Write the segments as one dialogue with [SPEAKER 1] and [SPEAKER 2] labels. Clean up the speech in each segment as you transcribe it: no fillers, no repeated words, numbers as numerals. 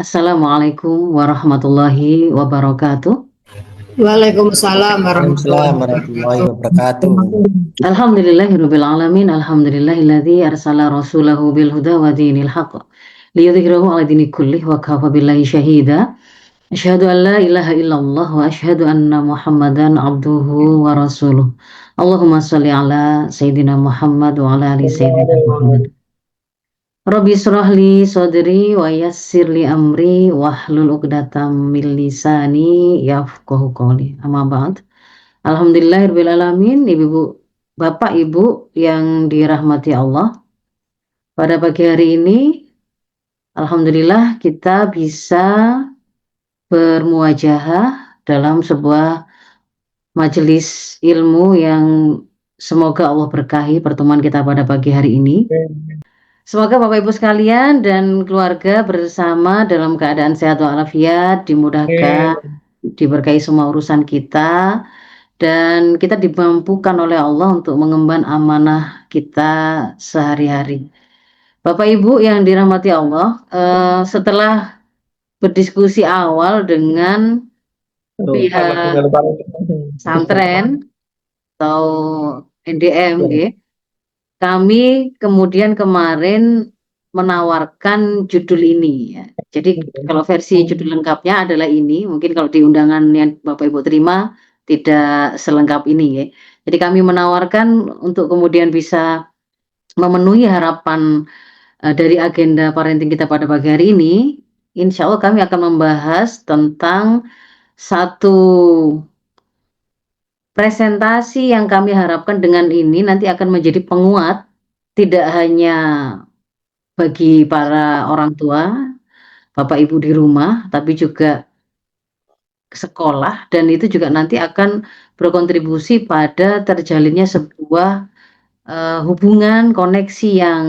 [SPEAKER 1] Assalamualaikum warahmatullahi wabarakatuh.
[SPEAKER 2] Waalaikumsalam
[SPEAKER 3] Waalaikumsalam
[SPEAKER 2] warahmatullahi
[SPEAKER 3] warahmatullahi
[SPEAKER 2] wabarakatuh.
[SPEAKER 3] wabarakatuh.
[SPEAKER 1] Alhamdulillahirabbil alamin. Alhamdulillahilladzi arsala rasulahu bil huda wa dinil haqq liyudhhirahu 'ala dini kullih wa kafa billahi syahida. Asyhadu an la ilaha illallah wa asyhadu anna Muhammadan abduhu wa rasuluh. Allahumma shalli ala sayyidina Muhammad wa ala ali sayyidina Muhammad. Rabbi shrah li sadri wa yassir li amri wahlul 'uqdatam min lisani yafqahu qawli. Amma ba'd. Alhamdulillahirabbil alamin, Ibu, Bapak, Ibu yang dirahmati Allah. Pada pagi hari ini alhamdulillah kita bisa bermuajahah dalam sebuah majelis ilmu yang semoga Allah berkahi pertemuan kita pada pagi hari ini. Semoga Bapak Ibu sekalian dan keluarga bersama dalam keadaan sehat walafiat, dimudahkan, diberkahi semua urusan kita, dan kita dimampukan oleh Allah untuk mengemban amanah kita sehari-hari. Bapak Ibu yang dirahmati Allah, setelah berdiskusi awal dengan pihak pesantren atau NDM, kami kemudian kemarin menawarkan judul ini, ya. Jadi kalau versi judul lengkapnya adalah ini, mungkin kalau di undangan yang Bapak Ibu terima tidak selengkap ini, ya. Jadi kami menawarkan untuk kemudian bisa memenuhi harapan dari agenda parenting kita pada pagi hari ini. Insya Allah kami akan membahas tentang satu presentasi yang kami harapkan dengan ini nanti akan menjadi penguat tidak hanya bagi para orang tua, Bapak Ibu di rumah, tapi juga sekolah, dan itu juga nanti akan berkontribusi pada terjalinnya sebuah hubungan koneksi yang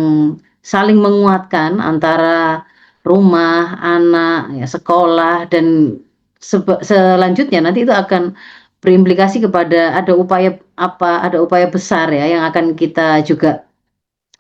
[SPEAKER 1] saling menguatkan antara rumah, anak, ya, sekolah, dan selanjutnya nanti itu akan berimplikasi kepada ada upaya besar, ya, yang akan kita juga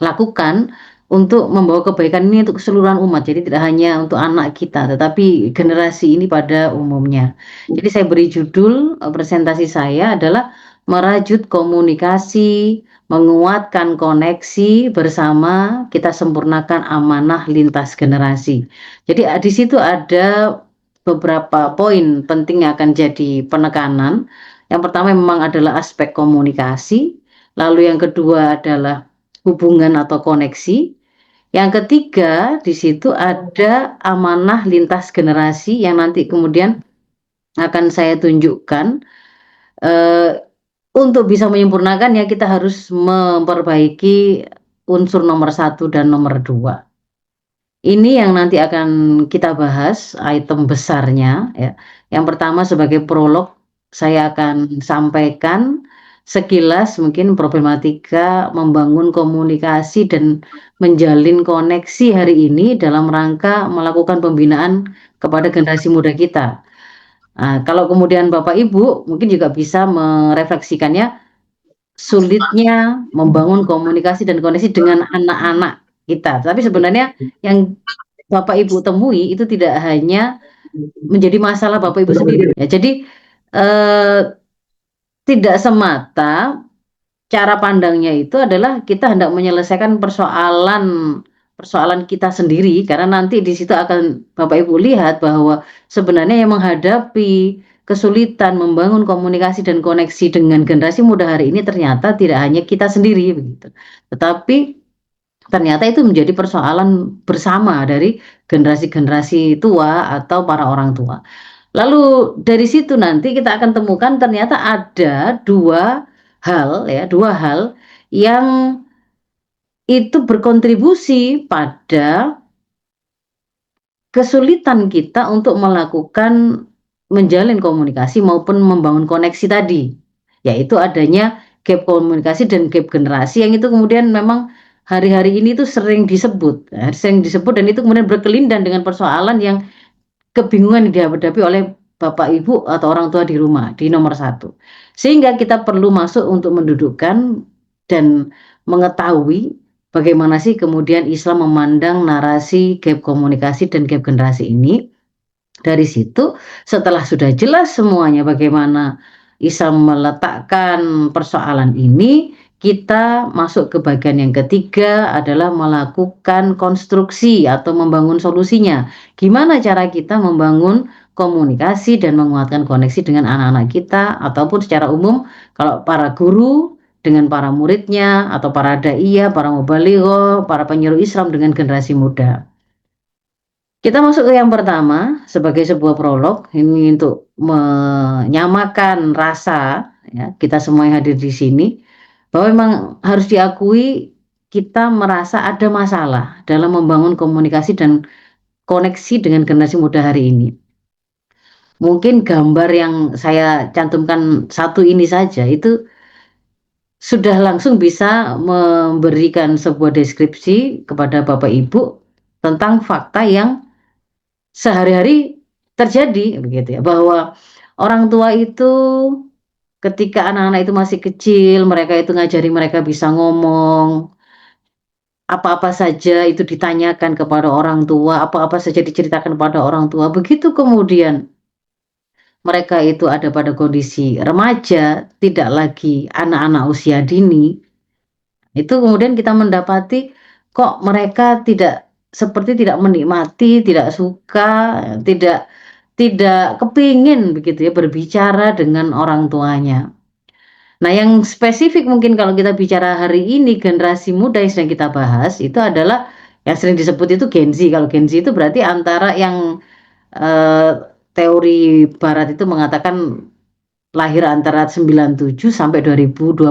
[SPEAKER 1] lakukan untuk membawa kebaikan ini untuk keseluruhan umat. Jadi tidak hanya untuk anak kita, tetapi generasi ini pada umumnya. Jadi saya beri judul presentasi saya adalah merajut komunikasi, menguatkan koneksi bersama, kita sempurnakan amanah lintas generasi. Jadi di situ ada beberapa poin penting yang akan jadi penekanan. Yang pertama memang adalah aspek komunikasi, lalu yang kedua adalah hubungan atau koneksi. Yang ketiga di situ ada amanah lintas generasi yang nanti kemudian akan saya tunjukkan. Untuk bisa menyempurnakan ya kita harus memperbaiki unsur nomor 1 dan nomor 2. Ini yang nanti akan kita bahas item besarnya, ya. Yang pertama sebagai prolog saya akan sampaikan sekilas mungkin problematika membangun komunikasi dan menjalin koneksi hari ini dalam rangka melakukan pembinaan kepada generasi muda kita. Kalau kemudian Bapak Ibu mungkin juga bisa merefleksikannya, sulitnya membangun komunikasi dan koneksi dengan anak-anak kita. Tapi sebenarnya yang Bapak Ibu temui itu tidak hanya menjadi masalah Bapak Ibu sendiri, ya. Jadi tidak semata cara pandangnya itu adalah kita hendak menyelesaikan persoalan kita sendiri, karena nanti di situ akan Bapak Ibu lihat bahwa sebenarnya yang menghadapi kesulitan membangun komunikasi dan koneksi dengan generasi muda hari ini ternyata tidak hanya kita sendiri begitu. Tetapi ternyata itu menjadi persoalan bersama dari generasi-generasi tua atau para orang tua. Lalu dari situ nanti kita akan temukan ternyata ada dua hal yang itu berkontribusi pada kesulitan kita untuk melakukan menjalin komunikasi maupun membangun koneksi tadi, yaitu adanya gap komunikasi dan gap generasi yang itu kemudian memang hari-hari ini tuh sering disebut dan itu kemudian berkelindan dengan persoalan yang kebingungan yang dihadapi oleh Bapak Ibu atau orang tua di rumah di nomor 1. Sehingga kita perlu masuk untuk mendudukkan dan mengetahui bagaimana sih kemudian Islam memandang narasi gap komunikasi dan gap generasi ini. Dari situ, setelah sudah jelas semuanya bagaimana Islam meletakkan persoalan ini, kita masuk ke bagian yang ketiga adalah melakukan konstruksi atau membangun solusinya. Gimana cara kita membangun komunikasi dan menguatkan koneksi dengan anak-anak kita ataupun secara umum kalau para guru dengan para muridnya atau para daiyah, para mubaligho, para penyuluh Islam dengan generasi muda. Kita masuk ke yang pertama sebagai sebuah prolog ini untuk menyamakan rasa ya, kita semua yang hadir di sini bahwa memang harus diakui kita merasa ada masalah dalam membangun komunikasi dan koneksi dengan generasi muda hari ini. Mungkin gambar yang saya cantumkan satu ini saja itu sudah langsung bisa memberikan sebuah deskripsi kepada Bapak Ibu tentang fakta yang sehari-hari terjadi begitu ya, bahwa orang tua itu ketika anak-anak itu masih kecil, mereka itu ngajari mereka bisa ngomong, apa-apa saja itu ditanyakan kepada orang tua, apa-apa saja diceritakan kepada orang tua. Begitu kemudian mereka itu ada pada kondisi remaja, tidak lagi anak-anak usia dini, itu kemudian kita mendapati kok mereka seperti tidak menikmati, tidak suka, tidak tidak kepingin begitu ya berbicara dengan orang tuanya. Nah, yang spesifik mungkin kalau kita bicara hari ini generasi muda yang sedang kita bahas itu adalah yang sering disebut itu Gen Z. Kalau Gen Z itu berarti antara yang teori barat itu mengatakan lahir antara 97 sampai 2012.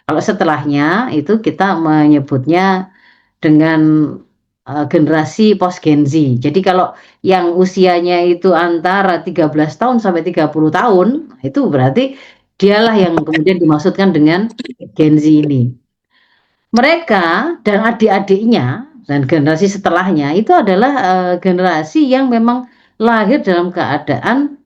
[SPEAKER 1] Kalau setelahnya itu kita menyebutnya dengan generasi post Gen Z. Jadi kalau yang usianya itu antara 13 tahun sampai 30 tahun, itu berarti dialah yang kemudian dimaksudkan dengan Gen Z ini. Mereka dan adik-adiknya dan generasi setelahnya itu adalah generasi yang memang lahir dalam keadaan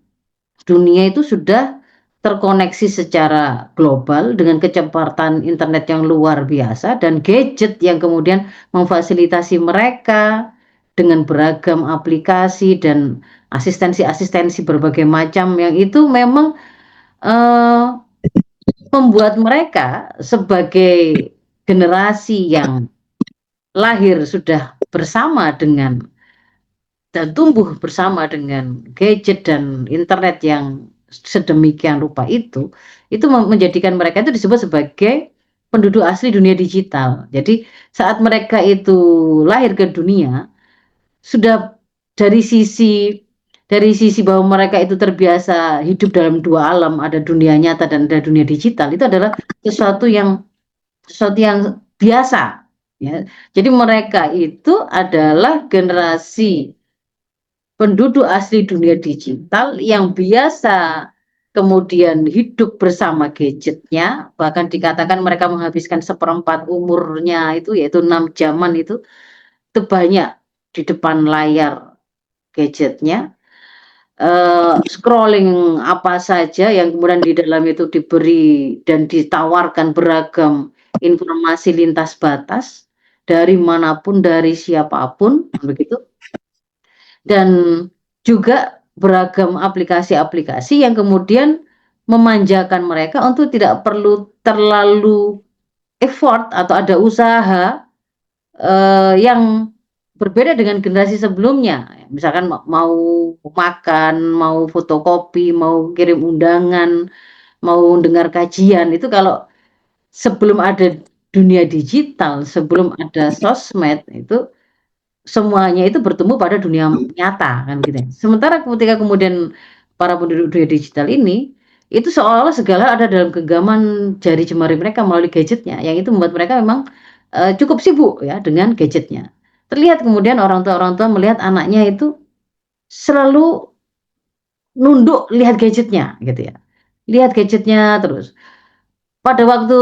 [SPEAKER 1] dunia itu sudah terkoneksi secara global dengan kecepatan internet yang luar biasa dan gadget yang kemudian memfasilitasi mereka dengan beragam aplikasi dan asistensi-asistensi berbagai macam yang itu memang membuat mereka sebagai generasi yang lahir sudah bersama dengan dan tumbuh bersama dengan gadget dan internet yang sedemikian rupa itu menjadikan mereka itu disebut sebagai penduduk asli dunia digital. Jadi saat mereka itu lahir ke dunia, sudah dari sisi bahwa mereka itu terbiasa hidup dalam dua alam, ada dunia nyata dan ada dunia digital, itu adalah sesuatu yang biasa. Ya. Jadi mereka itu adalah generasi penduduk asli dunia digital yang biasa kemudian hidup bersama gadgetnya, bahkan dikatakan mereka menghabiskan seperempat umurnya itu yaitu 6 jaman itu banyak di depan layar gadgetnya, scrolling apa saja yang kemudian di dalam itu diberi dan ditawarkan beragam informasi lintas batas dari manapun, dari siapapun, begitu. Dan juga beragam aplikasi-aplikasi yang kemudian memanjakan mereka untuk tidak perlu terlalu effort atau ada usaha yang berbeda dengan generasi sebelumnya. Misalkan mau makan, mau fotokopi, mau kirim undangan, mau dengar kajian, itu kalau sebelum ada dunia digital, sebelum ada sosmed, itu semuanya itu bertemu pada dunia nyata kan gitu ya. Sementara ketika kemudian para penduduk dunia digital ini, itu seolah-olah segala ada dalam genggaman jari jemari mereka melalui gadgetnya, yang itu membuat mereka memang cukup sibuk ya dengan gadgetnya. Terlihat kemudian orang tua melihat anaknya itu selalu nunduk lihat gadgetnya gitu ya. Lihat gadgetnya terus. Pada waktu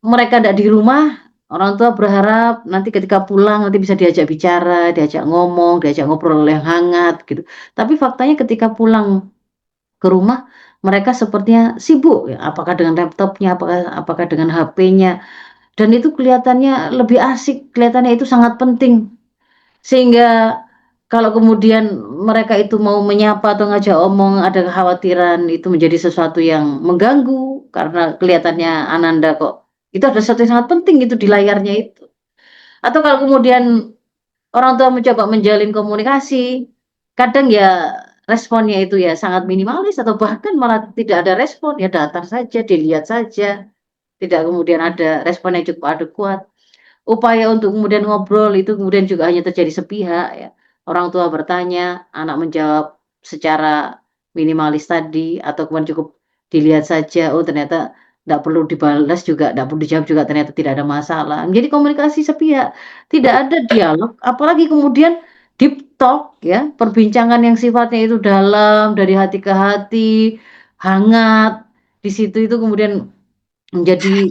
[SPEAKER 1] mereka tidak di rumah, orang tua berharap nanti ketika pulang nanti bisa diajak bicara, diajak ngomong, diajak ngobrol yang hangat gitu. Tapi faktanya ketika pulang ke rumah mereka sepertinya sibuk ya, apakah dengan laptopnya, apakah dengan HP-nya dan itu kelihatannya lebih asik, kelihatannya itu sangat penting. Sehingga kalau kemudian mereka itu mau menyapa atau ngajak omong ada kekhawatiran itu menjadi sesuatu yang mengganggu karena kelihatannya Ananda kok itu ada sesuatu yang sangat penting itu di layarnya itu. Atau kalau kemudian orang tua mencoba menjalin komunikasi, kadang ya responnya itu ya sangat minimalis atau bahkan malah tidak ada respon, ya datar saja, dilihat saja, tidak kemudian ada respon yang cukup adekuat. Upaya untuk kemudian ngobrol itu kemudian juga hanya terjadi sepihak ya. Orang tua bertanya, anak menjawab secara minimalis tadi atau kemudian cukup dilihat saja, oh ternyata nggak perlu dibalas juga, nggak perlu dijawab juga ternyata tidak ada masalah. Jadi komunikasi sepihak, tidak ada dialog, apalagi kemudian deep talk ya, perbincangan yang sifatnya itu dalam dari hati ke hati, hangat. Di situ itu kemudian menjadi,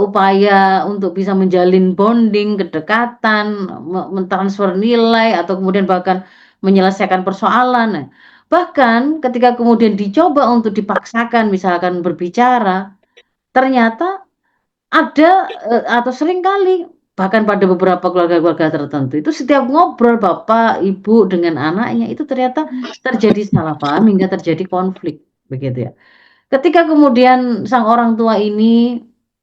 [SPEAKER 1] upaya untuk bisa menjalin bonding, kedekatan, mentransfer nilai atau kemudian bahkan menyelesaikan persoalan. Nah, bahkan ketika kemudian dicoba untuk dipaksakan misalkan berbicara, ternyata ada, atau seringkali bahkan pada beberapa keluarga-keluarga tertentu itu setiap ngobrol bapak, ibu dengan anaknya itu ternyata terjadi salah paham hingga terjadi konflik, begitu ya. Ketika kemudian sang orang tua ini,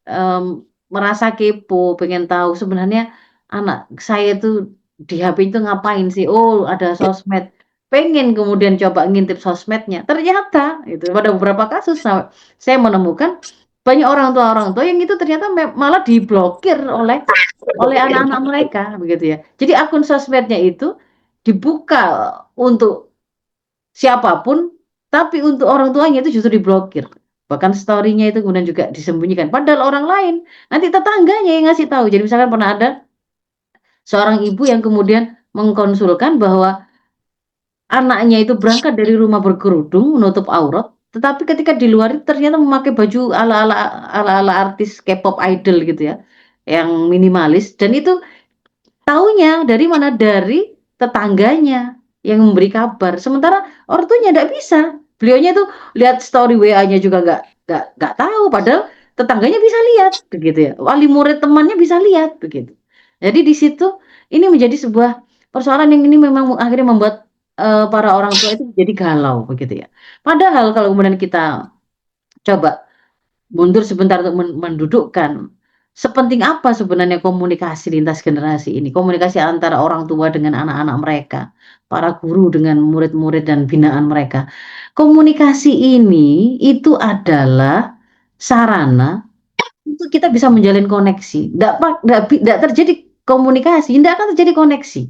[SPEAKER 1] mmm, merasa kepo, pengen tahu sebenarnya anak saya itu di HP itu ngapain sih, oh ada sosmed, pengen kemudian coba ngintip sosmednya, ternyata itu pada beberapa kasus saya menemukan banyak orang tua yang itu ternyata malah diblokir oleh anak-anak mereka, begitu ya. Jadi akun sosmednya itu dibuka untuk siapapun, tapi untuk orang tuanya itu justru diblokir. Bahkan story-nya itu kemudian juga disembunyikan. Padahal orang lain, nanti tetangganya yang ngasih tahu. Jadi misalkan pernah ada seorang ibu yang kemudian mengkonsulkan bahwa anaknya itu berangkat dari rumah berkerudung, menutup aurat, tetapi ketika di luar itu ternyata memakai baju ala-ala artis K-pop idol gitu ya, yang minimalis dan itu taunya dari mana? Dari tetangganya yang memberi kabar, sementara ortunya ndak bisa. Beliaunya tuh lihat story WA-nya juga nggak tahu, padahal tetangganya bisa lihat, begitu ya. Wali murid temannya bisa lihat, begitu. Jadi di situ ini menjadi sebuah persoalan yang ini memang akhirnya membuat, para orang tua itu jadi galau, begitu ya. Padahal kalau kemudian kita coba mundur sebentar untuk mendudukkan, sepenting apa sebenarnya komunikasi lintas generasi ini, komunikasi antara orang tua dengan anak-anak mereka, para guru dengan murid-murid dan binaan mereka. Komunikasi ini itu adalah sarana untuk kita bisa menjalin koneksi, ndak terjadi komunikasi, ndak akan terjadi koneksi.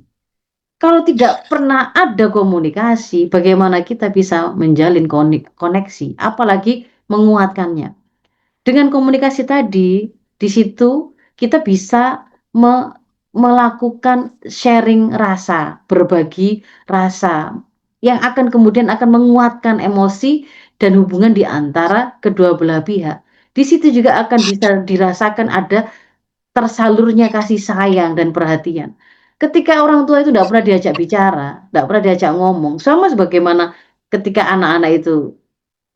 [SPEAKER 1] Kalau tidak pernah ada komunikasi, bagaimana kita bisa menjalin koneksi, apalagi menguatkannya. Dengan komunikasi tadi, di situ kita bisa melakukan sharing rasa, berbagi rasa, yang akan kemudian akan menguatkan emosi dan hubungan di antara kedua belah pihak. Di situ juga akan bisa dirasakan ada tersalurnya kasih sayang dan perhatian. Ketika orang tua itu tidak pernah diajak bicara, tidak pernah diajak ngomong, sama sebagaimana ketika anak-anak itu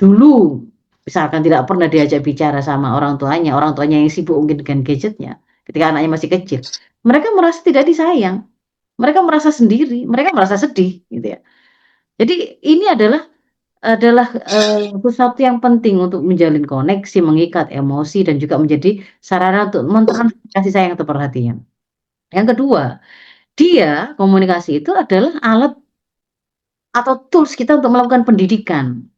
[SPEAKER 1] dulu, misalkan tidak pernah diajak bicara sama orang tuanya yang sibuk mungkin dengan gadgetnya, ketika anaknya masih kecil, mereka merasa tidak disayang, mereka merasa sendiri, mereka merasa sedih, gitu ya. Jadi ini adalah sesuatu yang penting untuk menjalin koneksi, mengikat emosi, dan juga menjadi sarana untuk mentransfer kasih sayang atau perhatian. Yang kedua, komunikasi itu adalah alat atau tools kita untuk melakukan pendidikan,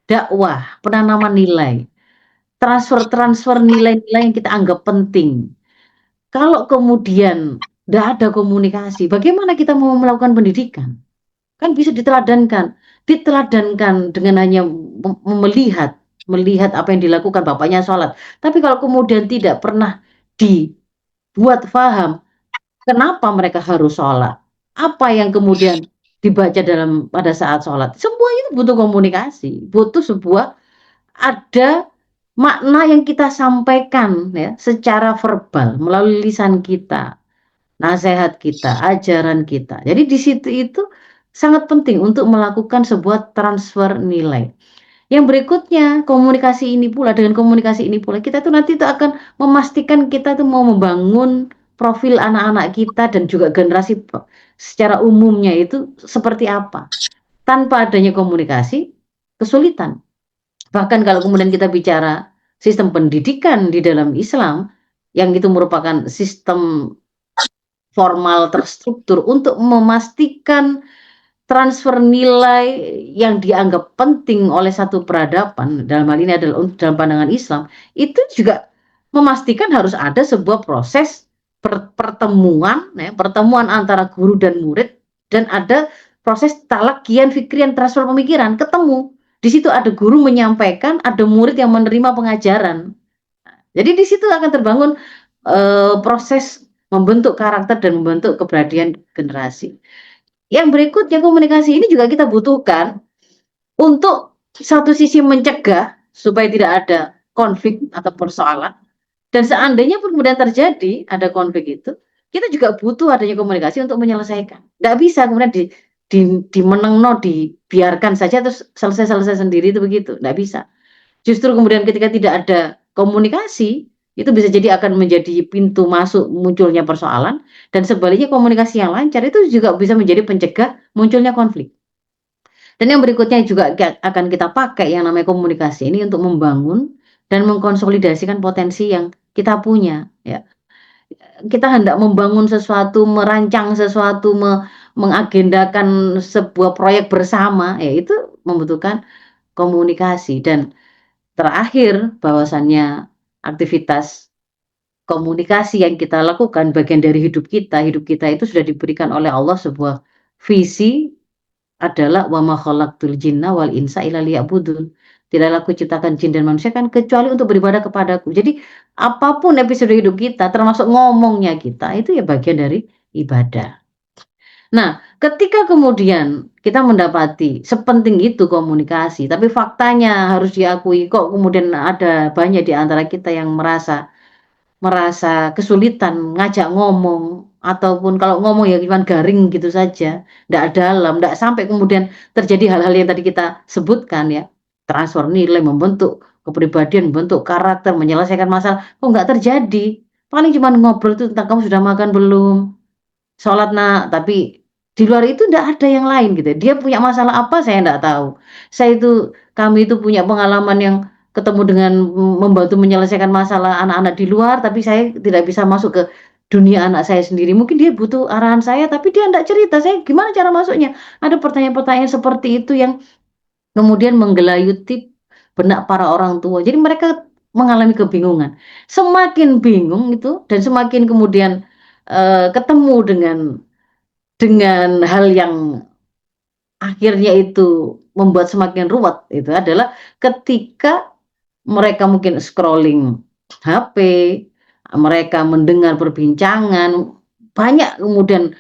[SPEAKER 1] dakwah, penanaman nilai. Transfer-transfer nilai-nilai yang kita anggap penting. Kalau kemudian nggak ada komunikasi, bagaimana kita mau melakukan pendidikan? Kan bisa diteladankan dengan hanya melihat apa yang dilakukan bapaknya sholat. Tapi kalau kemudian tidak pernah dibuat paham kenapa mereka harus sholat, apa yang kemudian dibaca pada saat sholat, semua itu butuh komunikasi, butuh sebuah ada makna yang kita sampaikan ya secara verbal melalui lisan kita, nasihat kita, ajaran kita. Jadi di situ itu sangat penting untuk melakukan sebuah transfer nilai. Yang berikutnya, dengan komunikasi ini pula kita tuh nanti tuh akan memastikan kita tuh mau membangun profil anak-anak kita dan juga generasi secara umumnya itu seperti apa. Tanpa adanya komunikasi, kesulitan. Bahkan kalau kemudian kita bicara sistem pendidikan di dalam Islam, yang itu merupakan sistem formal terstruktur untuk memastikan transfer nilai yang dianggap penting oleh satu peradaban, dalam hal ini adalah dalam pandangan Islam, itu juga memastikan harus ada sebuah proses pertemuan, ya, pertemuan antara guru dan murid, dan ada proses talaqqiyan fikriyan, transfer pemikiran, ketemu. Di situ ada guru menyampaikan, ada murid yang menerima pengajaran. Jadi di situ akan terbangun proses membentuk karakter dan membentuk kepribadian generasi. Yang berikutnya, komunikasi ini juga kita butuhkan untuk satu sisi mencegah supaya tidak ada konflik atau persoalan, dan seandainya pun kemudian terjadi ada konflik itu, kita juga butuh adanya komunikasi untuk menyelesaikan. Nggak bisa kemudian dimenengno, dibiarkan saja terus selesai sendiri, itu begitu, nggak bisa. Justru kemudian ketika tidak ada komunikasi, itu bisa jadi akan menjadi pintu masuk munculnya persoalan, dan sebaliknya komunikasi yang lancar itu juga bisa menjadi pencegah munculnya konflik. Dan yang berikutnya juga akan kita pakai yang namanya komunikasi ini untuk membangun dan mengkonsolidasikan potensi yang kita punya, ya. Kita hendak membangun sesuatu, merancang sesuatu, mengagendakan sebuah proyek bersama, ya itu membutuhkan komunikasi. Dan terakhir, bahwasannya aktivitas komunikasi yang kita lakukan bagian dari hidup kita. Hidup kita itu sudah diberikan oleh Allah sebuah visi, adalah wa ma khalaqtul jinna wal insa illa liya'budun. Tidaklah aku ciptakan jin dan manusia kan kecuali untuk beribadah kepadaku. Jadi apapun episode hidup kita, termasuk ngomongnya kita, itu ya bagian dari ibadah. Nah, ketika kemudian kita mendapati sepenting itu komunikasi, tapi faktanya harus diakui kok kemudian ada banyak di antara kita yang merasa kesulitan ngajak ngomong, ataupun kalau ngomong ya cuman garing gitu saja, ndak dalam, ndak sampai kemudian terjadi hal-hal yang tadi kita sebutkan, ya, transfer nilai, membentuk kepribadian, membentuk karakter, menyelesaikan masalah, kok nggak terjadi. Paling cuman ngobrol itu tentang, "Kamu sudah makan belum? Sholat Nak," tapi di luar itu ndak ada yang lain gitu. Dia punya masalah apa saya ndak tahu. Kami itu punya pengalaman yang ketemu dengan membantu menyelesaikan masalah anak-anak di luar, tapi saya tidak bisa masuk ke dunia anak saya sendiri. Mungkin dia butuh arahan saya, tapi dia ndak cerita, saya gimana cara masuknya? Ada pertanyaan-pertanyaan seperti itu yang kemudian menggelayuti benak para orang tua. Jadi mereka mengalami kebingungan. Semakin bingung itu dan semakin kemudian ketemu dengan hal yang akhirnya itu membuat semakin ruwet, itu adalah ketika mereka mungkin scrolling HP, mereka mendengar perbincangan, banyak kemudian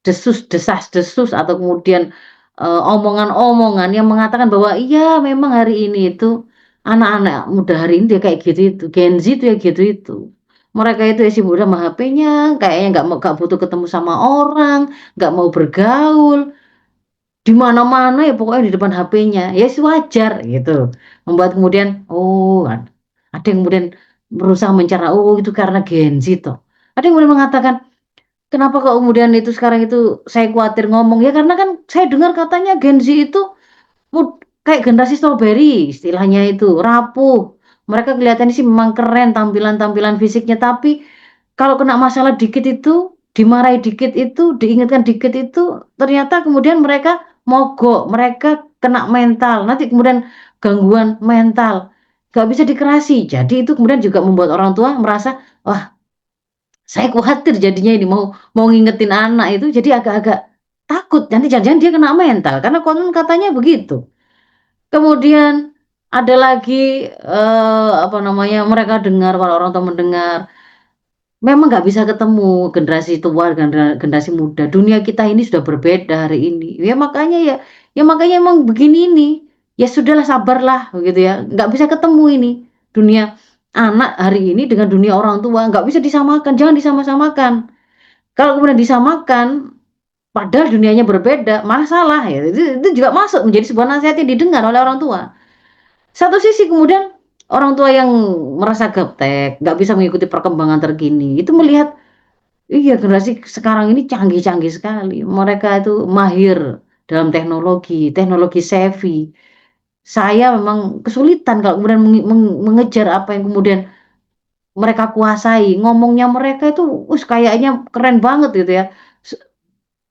[SPEAKER 1] desas-desus atau kemudian omongan-omongan yang mengatakan bahwa iya memang hari ini itu anak-anak muda hari ini dia kayak gitu itu, Gen Z itu ya gitu itu. Mereka itu ya sibuk sama HP-nya, kayaknya nggak butuh ketemu sama orang, nggak mau bergaul, di mana-mana ya pokoknya di depan HP-nya. Ya sih wajar gitu. Membuat kemudian, oh ada yang kemudian berusaha mencerna, oh itu karena Gen Z toh. Ada yang kemudian mengatakan, kenapa kok kemudian itu sekarang itu saya khawatir ngomong, ya karena kan saya dengar katanya Gen Z itu kayak generasi strawberry istilahnya itu, rapuh. Mereka kelihatannya sih memang keren tampilan-tampilan fisiknya, tapi kalau kena masalah dikit itu, dimarahi dikit itu, diingatkan dikit itu, ternyata kemudian mereka mogok, mereka kena mental, nanti kemudian gangguan mental, nggak bisa dikerasi. Jadi itu kemudian juga membuat orang tua merasa, wah saya khawatir jadinya ini mau mau ngingetin anak itu jadi agak-agak takut, nanti jangan-jangan dia kena mental, karena konon katanya begitu. Kemudian ada lagi, apa namanya, mereka dengar, para orang tua mendengar, memang nggak bisa ketemu generasi tua dengan generasi muda. Dunia kita ini sudah berbeda hari ini. Ya makanya emang begini ini. Ya sudahlah sabarlah begitu ya. Nggak bisa ketemu ini. Dunia anak hari ini dengan dunia orang tua nggak bisa disamakan. Jangan disama-samakan. Kalau kemudian disamakan, padahal dunianya berbeda, malah salah ya. Itu juga masuk menjadi sebuah nasihat yang didengar oleh orang tua. Satu sisi kemudian orang tua yang merasa gaptek, nggak bisa mengikuti perkembangan terkini, itu melihat, iya generasi sekarang ini canggih-canggih sekali, mereka itu mahir dalam teknologi, teknologi savvy. Saya memang kesulitan kalau kemudian mengejar apa yang kemudian mereka kuasai, ngomongnya mereka itu kayaknya keren banget gitu ya. Se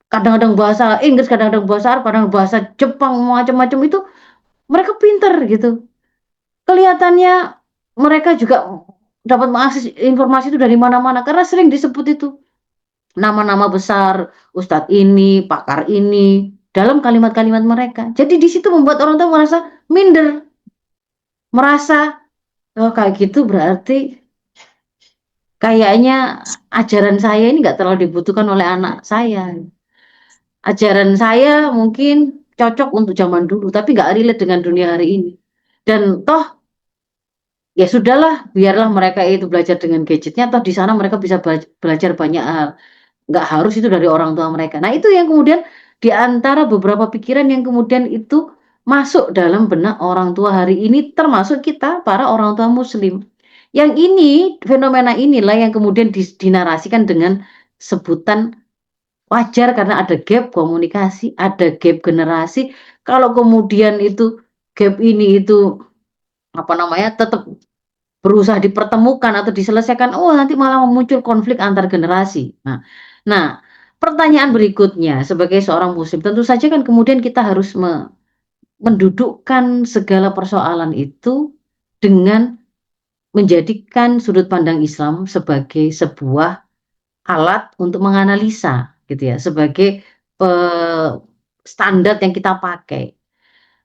[SPEAKER 1] Kadang-kadang bahasa Inggris, kadang-kadang bahasa Arab, kadang bahasa Jepang, macam-macam itu mereka pinter gitu. Kelihatannya mereka juga dapat mengakses informasi itu dari mana-mana karena sering disebut itu nama-nama besar, ustadz ini, pakar ini, dalam kalimat-kalimat mereka. Jadi di situ membuat orang tua merasa minder, merasa, "Oh kayak gitu berarti kayaknya ajaran saya ini nggak terlalu dibutuhkan oleh anak saya. Ajaran saya mungkin cocok untuk zaman dulu, tapi nggak relate dengan dunia hari ini. Dan toh ya sudahlah, biarlah mereka itu belajar dengan gadgetnya, toh di sana mereka bisa belajar banyak hal. Nggak harus itu dari orang tua mereka." Nah itu yang kemudian di antara beberapa pikiran yang kemudian itu masuk dalam benak orang tua hari ini, termasuk kita para orang tua muslim. Yang ini, fenomena inilah yang kemudian dinarasikan dengan sebutan wajar karena ada gap komunikasi, ada gap generasi. Kalau kemudian itu gap ini itu apa namanya tetap berusaha dipertemukan atau diselesaikan, oh nanti malah muncul konflik antar generasi. Nah, pertanyaan berikutnya sebagai seorang muslim, tentu saja kan kemudian kita harus mendudukkan segala persoalan itu dengan menjadikan sudut pandang Islam sebagai sebuah alat untuk menganalisa gitu ya, sebagai standar yang kita pakai.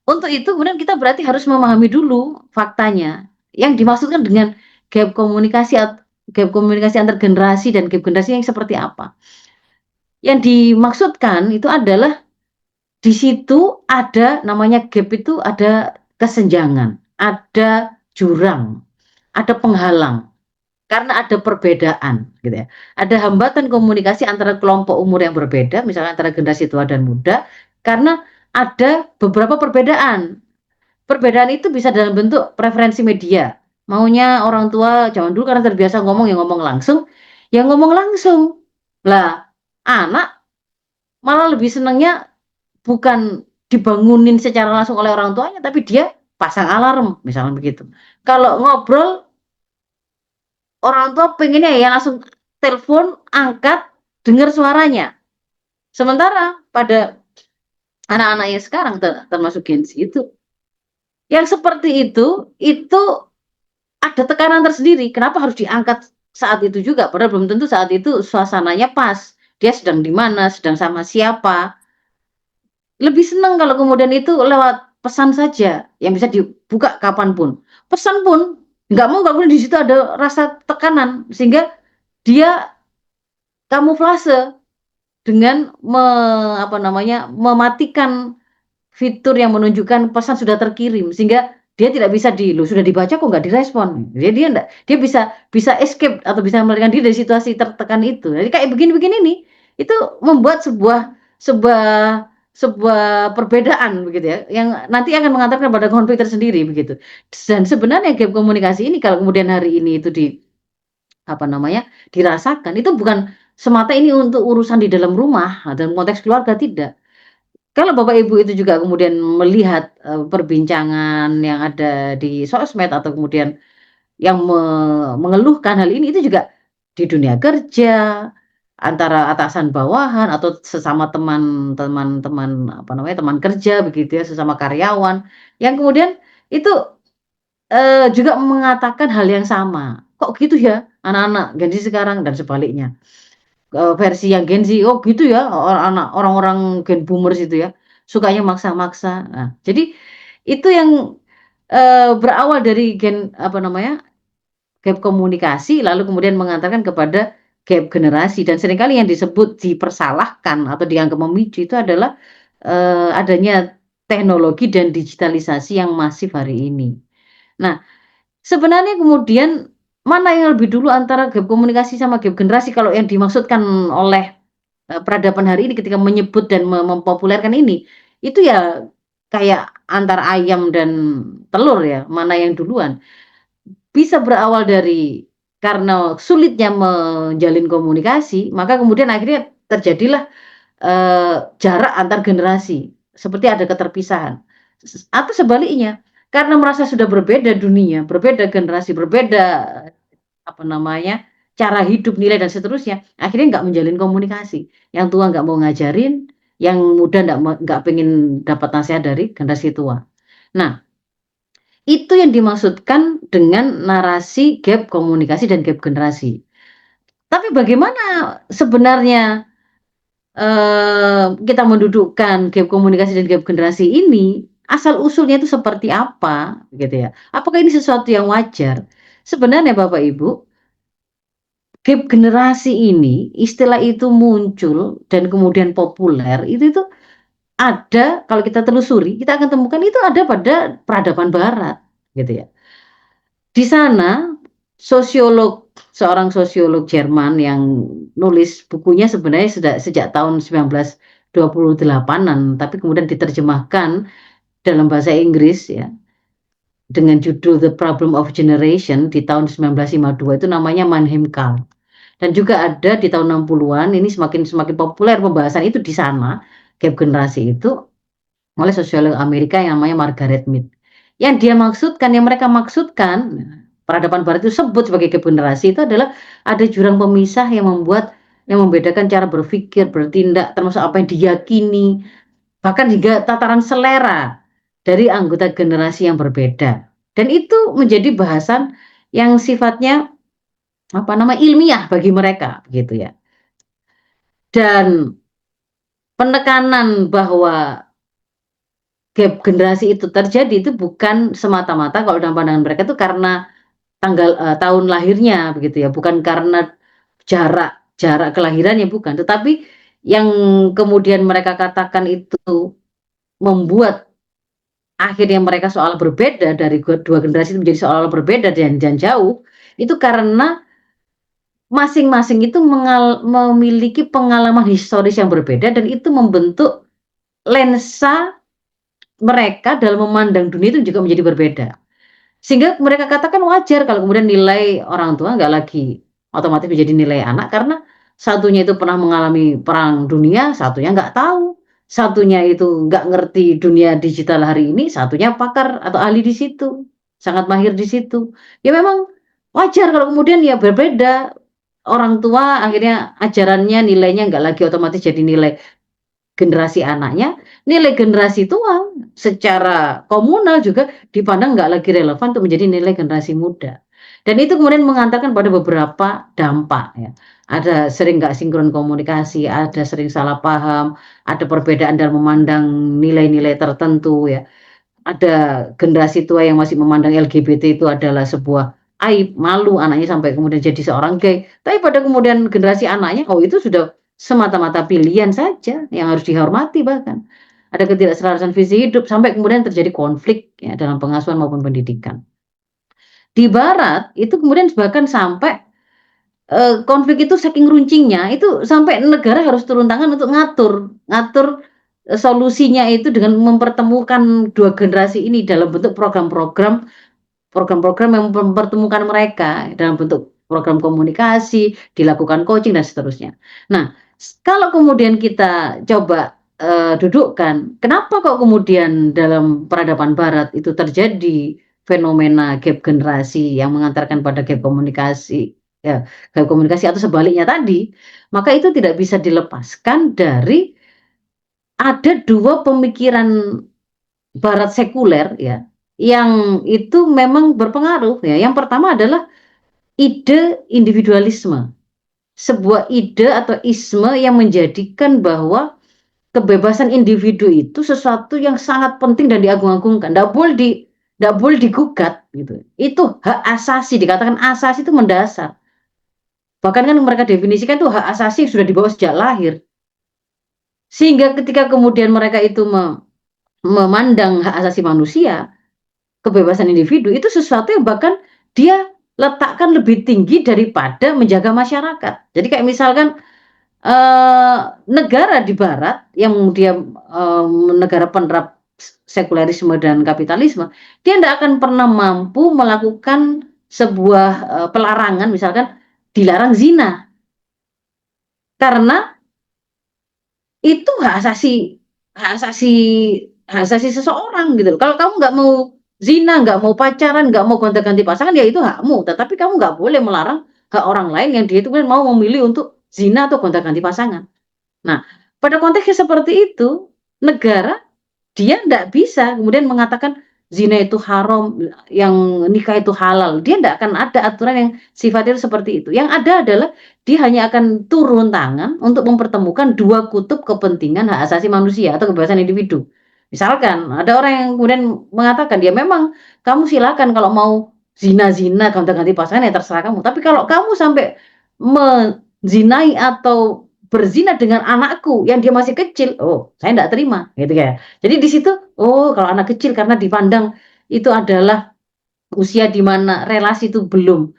[SPEAKER 1] Untuk itu kemudian kita berarti harus memahami dulu faktanya. Yang dimaksudkan dengan gap komunikasi antar generasi dan gap generasi yang seperti apa. Yang dimaksudkan itu adalah di situ ada namanya gap, itu ada kesenjangan, ada jurang, ada penghalang. Karena ada perbedaan gitu ya. Ada hambatan komunikasi antara kelompok umur yang berbeda, misalnya antara generasi tua dan muda, karena ada beberapa perbedaan. Perbedaan itu bisa dalam bentuk preferensi media. Maunya orang tua zaman dulu karena terbiasa ngomong, yang ngomong langsung, yang ngomong langsung. Lah, anak malah lebih senangnya bukan dibangunin secara langsung oleh orang tuanya, tapi dia pasang alarm, misalnya begitu. Kalau ngobrol, orang tua pengennya ya langsung telepon, angkat, dengar suaranya. Sementara pada anak-anaknya sekarang, termasuk Gen Z itu, yang seperti itu ada tekanan tersendiri. Kenapa harus diangkat saat itu juga? Padahal belum tentu saat itu suasananya pas. Dia sedang di mana, sedang sama siapa. Lebih senang kalau kemudian itu lewat pesan saja, yang bisa dibuka kapanpun. Pesan pun nggak mau kemudian di situ ada rasa tekanan, sehingga dia kamuflase dengan mematikan fitur yang menunjukkan pesan sudah terkirim, sehingga dia tidak bisa sudah dibaca kok nggak direspon. Dia bisa escape atau bisa melarikan diri dari situasi tertekan itu. Jadi kayak begini-begini nih, itu membuat sebuah sebuah perbedaan begitu ya, yang nanti akan mengantarkan pada konflik tersendiri begitu. Dan sebenarnya gap komunikasi ini kalau kemudian hari ini itu dirasakan, itu bukan semata ini untuk urusan di dalam rumah, dalam konteks keluarga, tidak. Kalau Bapak Ibu itu juga kemudian melihat, perbincangan yang ada di sosmed atau kemudian yang mengeluhkan hal ini, itu juga di dunia kerja, antara atasan bawahan atau sesama teman kerja begitu ya, sesama karyawan, yang kemudian itu, juga mengatakan hal yang sama, "Kok gitu ya anak-anak Gen Z sekarang?" Dan sebaliknya. Versi yang Gen Z, "Oh gitu ya orang-orang Gen Boomers itu ya, sukanya maksa-maksa." Nah, jadi itu yang, berawal dari gap komunikasi lalu kemudian mengantarkan kepada gap generasi, dan seringkali yang disebut dipersalahkan atau dianggap memicu itu adalah, adanya teknologi dan digitalisasi yang masif hari ini. Nah, sebenarnya kemudian mana yang lebih dulu antara gap komunikasi sama gap generasi kalau yang dimaksudkan oleh peradaban hari ini ketika menyebut dan mempopulerkan ini, itu ya kayak antar ayam dan telur ya, mana yang duluan. Bisa berawal dari karena sulitnya menjalin komunikasi, maka kemudian akhirnya terjadilah, jarak antar generasi, seperti ada keterpisahan. Atau sebaliknya, karena merasa sudah berbeda dunia, berbeda generasi, berbeda, apa namanya, cara hidup, nilai dan seterusnya, akhirnya nggak menjalin komunikasi. Yang tua nggak mau ngajarin, yang muda nggak pengen dapat nasihat dari generasi tua. Nah, itu yang dimaksudkan dengan narasi gap komunikasi dan gap generasi. Tapi bagaimana sebenarnya, kita mendudukkan gap komunikasi dan gap generasi ini, asal-usulnya itu seperti apa, gitu ya. Apakah ini sesuatu yang wajar? Sebenarnya Bapak Ibu, gap generasi ini, istilah itu muncul dan kemudian populer, itu ada kalau kita telusuri, kita akan temukan itu ada pada peradaban barat, gitu ya. Di sana, seorang sosiolog Jerman yang nulis bukunya sebenarnya sudah sejak tahun 1928-an, tapi kemudian diterjemahkan dalam bahasa Inggris ya, dengan judul The Problem of Generation di tahun 1952 itu namanya Mannheim Karl. Dan juga ada di tahun 60-an ini semakin populer pembahasan itu di sana, gap generasi itu oleh sosiolog Amerika yang namanya Margaret Mead. Yang mereka maksudkan, peradaban barat itu sebut sebagai gap generasi itu adalah ada jurang pemisah yang membedakan cara berpikir, bertindak, termasuk apa yang diyakini, bahkan hingga tataran selera dari anggota generasi yang berbeda. Dan itu menjadi bahasan yang sifatnya ilmiah bagi mereka, gitu ya. Dan penekanan bahwa gap generasi itu terjadi itu bukan semata-mata kalau dalam pandangan mereka itu karena tahun lahirnya begitu ya, bukan karena jarak kelahirannya bukan, tetapi yang kemudian mereka katakan itu membuat akhirnya mereka seolah berbeda dari dua generasi itu menjadi seolah-olah berbeda dan jauh, itu karena masing-masing itu memiliki pengalaman historis yang berbeda dan itu membentuk lensa mereka dalam memandang dunia itu juga menjadi berbeda. Sehingga mereka katakan wajar kalau kemudian nilai orang tua nggak lagi otomatis menjadi nilai anak karena satunya itu pernah mengalami perang dunia, satunya nggak tahu. Satunya itu nggak ngerti dunia digital hari ini, satunya pakar atau ahli di situ, sangat mahir di situ. Ya memang wajar kalau kemudian ya berbeda. Orang tua akhirnya ajarannya, nilainya nggak lagi otomatis jadi nilai generasi anaknya, nilai generasi tua secara komunal juga dipandang nggak lagi relevan untuk menjadi nilai generasi muda. Dan itu kemudian mengantarkan pada beberapa dampak ya. Ada sering nggak sinkron komunikasi, ada sering salah paham, ada perbedaan dalam memandang nilai-nilai tertentu ya. Ada generasi tua yang masih memandang LGBT itu adalah sebuah aib, malu anaknya sampai kemudian jadi seorang gay. Tapi pada kemudian generasi anaknya, oh itu sudah semata-mata pilihan saja yang harus dihormati bahkan. Ada ketidakselarasan visi hidup sampai kemudian terjadi konflik ya dalam pengasuhan maupun pendidikan. Di barat itu kemudian bahkan sampai konflik itu saking runcingnya itu sampai negara harus turun tangan untuk ngatur solusinya itu dengan mempertemukan dua generasi ini dalam bentuk program-program yang mempertemukan mereka dalam bentuk program komunikasi, dilakukan coaching dan seterusnya. Nah, kalau kemudian kita coba, dudukkan, kenapa kok kemudian dalam peradaban barat itu terjadi fenomena gap generasi yang mengantarkan pada gap komunikasi ya, gap komunikasi atau sebaliknya tadi, maka itu tidak bisa dilepaskan dari ada dua pemikiran barat sekuler ya, yang itu memang berpengaruh ya. Yang pertama adalah ide individualisme. Sebuah ide atau isme yang menjadikan bahwa kebebasan individu itu sesuatu yang sangat penting dan diagung-agungkan. Nggak boleh digugat gitu. Itu hak asasi, dikatakan asasi itu mendasar. Bahkan kan mereka definisikan itu hak asasi sudah dibawa sejak lahir. Sehingga ketika kemudian mereka itu memandang hak asasi manusia, kebebasan individu itu sesuatu yang bahkan dia letakkan lebih tinggi daripada menjaga masyarakat. Jadi kayak misalkan negara di barat yang dia negara penerap sekulerisme dan kapitalisme, dia tidak akan pernah mampu melakukan sebuah pelarangan, misalkan dilarang zina, karena itu hak asasi hak asasi seseorang gitu. Kalau kamu nggak mau zina, nggak mau pacaran, nggak mau gonta-ganti pasangan, ya itu hakmu. Tetapi kamu nggak boleh melarang hak orang lain yang dia itu kan mau memilih untuk zina atau gonta-ganti pasangan. Nah, pada konteksnya seperti itu, negara dia tidak bisa kemudian mengatakan zina itu haram, yang nikah itu halal. Dia tidak akan ada aturan yang sifatnya seperti itu. Yang ada adalah dia hanya akan turun tangan untuk mempertemukan dua kutub kepentingan hak asasi manusia atau kebebasan individu. Misalkan ada orang yang kemudian mengatakan dia memang kamu silakan kalau mau zina-zina ganti-ganti pasangan ya terserah kamu. Tapi kalau kamu sampai menzinai atau berzina dengan anakku yang dia masih kecil, oh saya tidak terima, gitu ya. Jadi di situ, oh kalau anak kecil karena dipandang itu adalah usia di mana relasi itu belum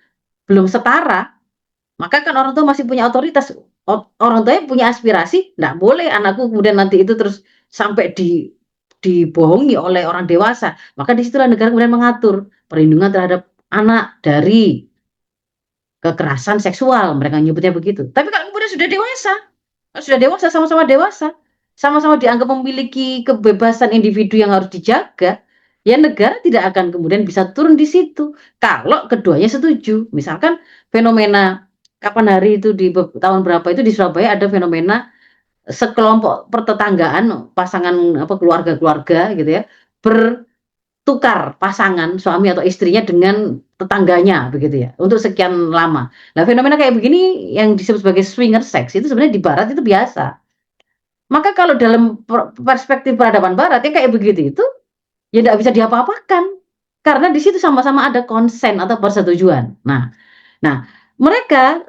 [SPEAKER 1] setara, maka kan orang tua masih punya otoritas, orang tuanya punya aspirasi, tidak boleh anakku kemudian nanti itu terus sampai dibohongi oleh orang dewasa. Maka disitulah negara kemudian mengatur perlindungan terhadap anak dari kekerasan seksual, mereka nyebutnya begitu. Tapi kalau kemudian sudah dewasa, sama-sama dewasa, sama-sama dianggap memiliki kebebasan individu yang harus dijaga, ya negara tidak akan kemudian bisa turun di situ. Kalau keduanya setuju, misalkan fenomena kapan hari itu di tahun berapa itu di Surabaya ada fenomena sekelompok pertetanggaan, pasangan apa keluarga-keluarga gitu ya, bertukar pasangan suami atau istrinya dengan tetangganya begitu ya untuk sekian lama. Nah fenomena kayak begini yang disebut sebagai swinger sex itu sebenarnya di barat itu biasa. Maka kalau dalam perspektif peradaban barat yang kayak begitu itu ya tidak bisa diapa-apakan karena di situ sama-sama ada konsen atau persetujuan. Nah, mereka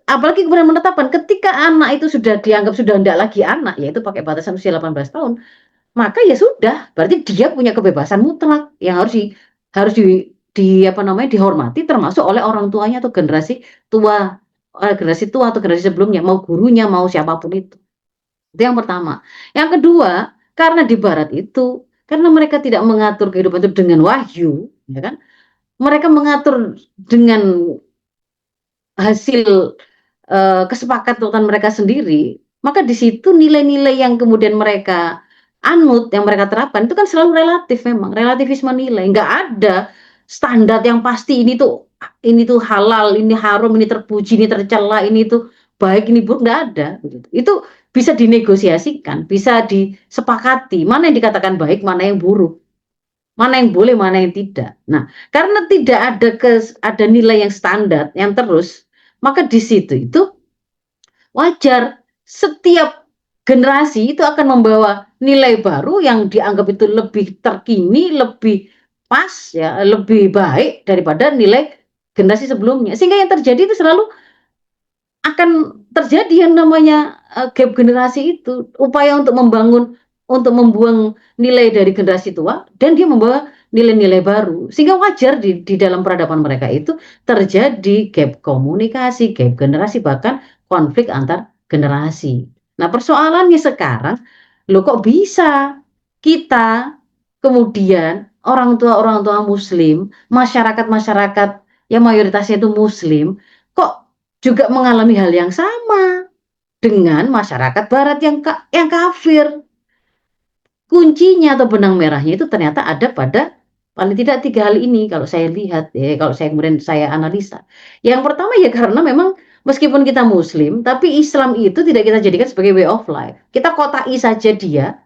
[SPEAKER 1] apalagi kemudian menetapkan ketika anak itu sudah dianggap sudah tidak lagi anak, yaitu pakai batasan usia 18 tahun, maka ya sudah, berarti dia punya kebebasan mutlak yang harus apa namanya dihormati termasuk oleh orang tuanya atau generasi tua atau generasi sebelumnya, mau gurunya, mau siapapun itu. Itu yang pertama. Yang kedua, karena di barat itu, karena mereka tidak mengatur kehidupan itu dengan wahyu, ya kan? Mereka mengatur dengan hasil kesepakatan mereka sendiri, maka di situ nilai-nilai yang kemudian mereka anut, yang mereka terapkan itu kan selalu relatif memang, relativisme nilai. Nggak ada standar yang pasti ini tuh halal, ini haram, ini terpuji, ini tercela, ini tuh baik, ini buruk, nggak ada. Itu bisa dinegosiasikan, bisa disepakati, mana yang dikatakan baik, mana yang buruk, mana yang boleh, mana yang tidak. Nah, karena tidak ada nilai yang standar, yang terus, maka di situ itu wajar setiap generasi itu akan membawa nilai baru yang dianggap itu lebih terkini, lebih pas, ya, lebih baik daripada nilai generasi sebelumnya. Sehingga yang terjadi itu selalu akan terjadi yang namanya gap generasi itu, upaya untuk membuang nilai dari generasi tua dan dia membawa nilai-nilai baru, sehingga wajar di dalam peradaban mereka itu terjadi gap komunikasi, gap generasi, bahkan konflik antar generasi. Nah persoalannya sekarang, loh kok bisa kita kemudian orang tua muslim, masyarakat yang mayoritasnya itu muslim, kok juga mengalami hal yang sama dengan masyarakat barat yang kafir. Kuncinya atau benang merahnya itu ternyata ada pada paling tidak 3 hal ini kalau saya lihat ya, kalau saya kemudian saya analisa. Yang pertama ya karena memang meskipun kita muslim, tapi Islam itu tidak kita jadikan sebagai way of life. Kita kotai saja dia,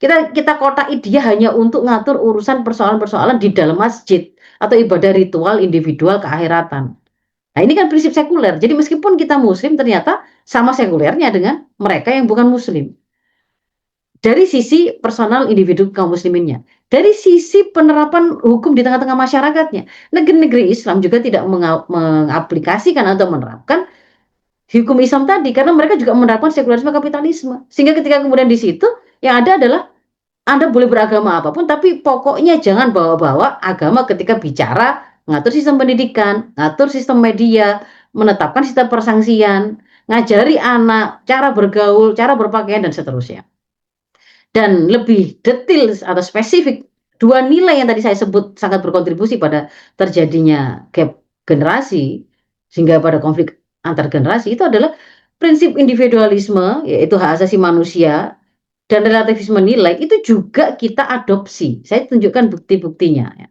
[SPEAKER 1] kita kotai dia hanya untuk ngatur urusan persoalan-persoalan di dalam masjid atau ibadah ritual individual keakhiratan. Nah ini kan prinsip sekuler. Jadi meskipun kita muslim ternyata sama sekulernya dengan mereka yang bukan muslim. Dari sisi personal individu kaum musliminnya. Dari sisi penerapan hukum di tengah-tengah masyarakatnya. Negeri-negeri Islam juga tidak mengaplikasikan atau menerapkan hukum Islam tadi. Karena mereka juga menerapkan sekularisme kapitalisme. Sehingga ketika kemudian di situ yang ada adalah Anda boleh beragama apapun, tapi pokoknya jangan bawa-bawa agama ketika bicara ngatur sistem pendidikan, ngatur sistem media, menetapkan sistem persangsian, ngajari anak cara bergaul, cara berpakaian dan seterusnya. dan lebih detail atau spesifik, 2 nilai yang tadi saya sebut sangat berkontribusi pada terjadinya gap generasi, sehingga pada konflik antar generasi itu adalah prinsip individualisme, yaitu hak asasi manusia, dan relativisme nilai itu juga kita adopsi. Saya tunjukkan bukti-buktinya ya.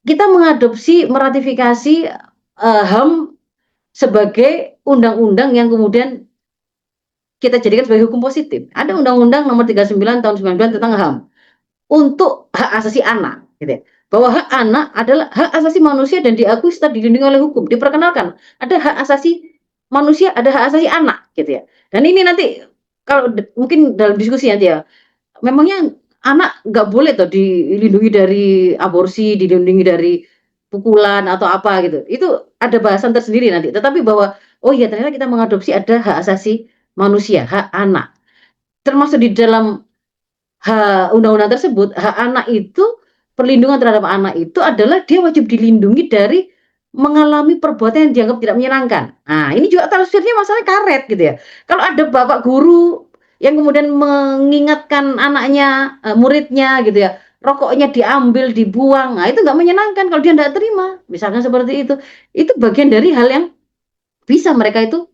[SPEAKER 1] Kita mengadopsi, meratifikasi HAM sebagai undang-undang yang kemudian kita jadikan sebagai hukum positif. Ada Undang-Undang Nomor 39 Tahun 99 tentang HAM untuk hak asasi anak, gitu ya. Bahwa hak anak adalah hak asasi manusia dan diakui serta dilindungi oleh hukum. Diperkenalkan ada hak asasi manusia, ada hak asasi anak, gitu ya. Dan ini nanti kalau mungkin dalam diskusi nanti ya, memangnya anak nggak boleh tuh dilindungi dari aborsi, dilindungi dari pukulan atau apa gitu. Itu ada bahasan tersendiri nanti. Tetapi bahwa oh iya ternyata kita mengadopsi ada hak asasi manusia, hak anak. Termasuk di dalam undang-undang tersebut, hak anak itu, perlindungan terhadap anak itu adalah dia wajib dilindungi dari mengalami perbuatan yang dianggap tidak menyenangkan. Nah, ini juga tafsirnya masalahnya karet gitu ya. Kalau ada bapak guru yang kemudian mengingatkan anaknya, muridnya gitu ya, rokoknya diambil, dibuang, nah itu nggak menyenangkan kalau dia nggak terima, misalkan seperti itu. Itu bagian dari hal yang bisa mereka itu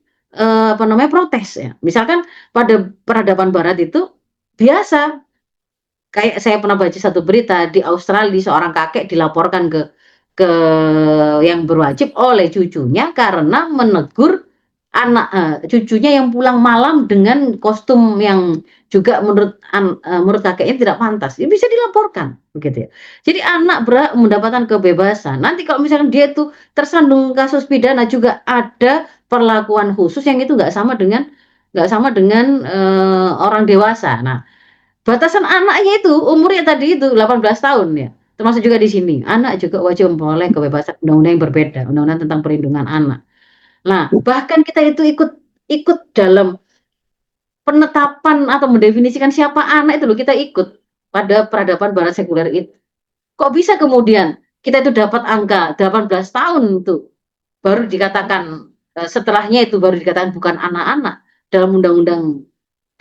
[SPEAKER 1] protes ya. Misalkan pada peradaban barat itu biasa. Kayak saya pernah baca satu berita di Australia, seorang kakek dilaporkan ke yang berwajib oleh cucunya karena menegur cucunya yang pulang malam dengan kostum yang juga menurut kakeknya tidak pantas. Ini bisa dilaporkan, begitu ya. Jadi anak berhak mendapatkan kebebasan. Nanti kalau misalkan dia itu tersandung kasus pidana juga ada perlakuan khusus yang itu nggak sama dengan orang dewasa. Nah, batasan anaknya itu umurnya tadi itu 18 tahun ya. Termasuk juga di sini. Anak juga wajib memperoleh kebebasan, undang-undang yang berbeda, undang-undang tentang perlindungan anak. Nah, bahkan kita itu ikut dalam penetapan atau mendefinisikan siapa anak itu loh, kita ikut pada peradaban barat sekuler itu. Kok bisa kemudian kita itu dapat angka 18 tahun itu baru dikatakan setelahnya itu baru dikatakan bukan anak-anak dalam undang-undang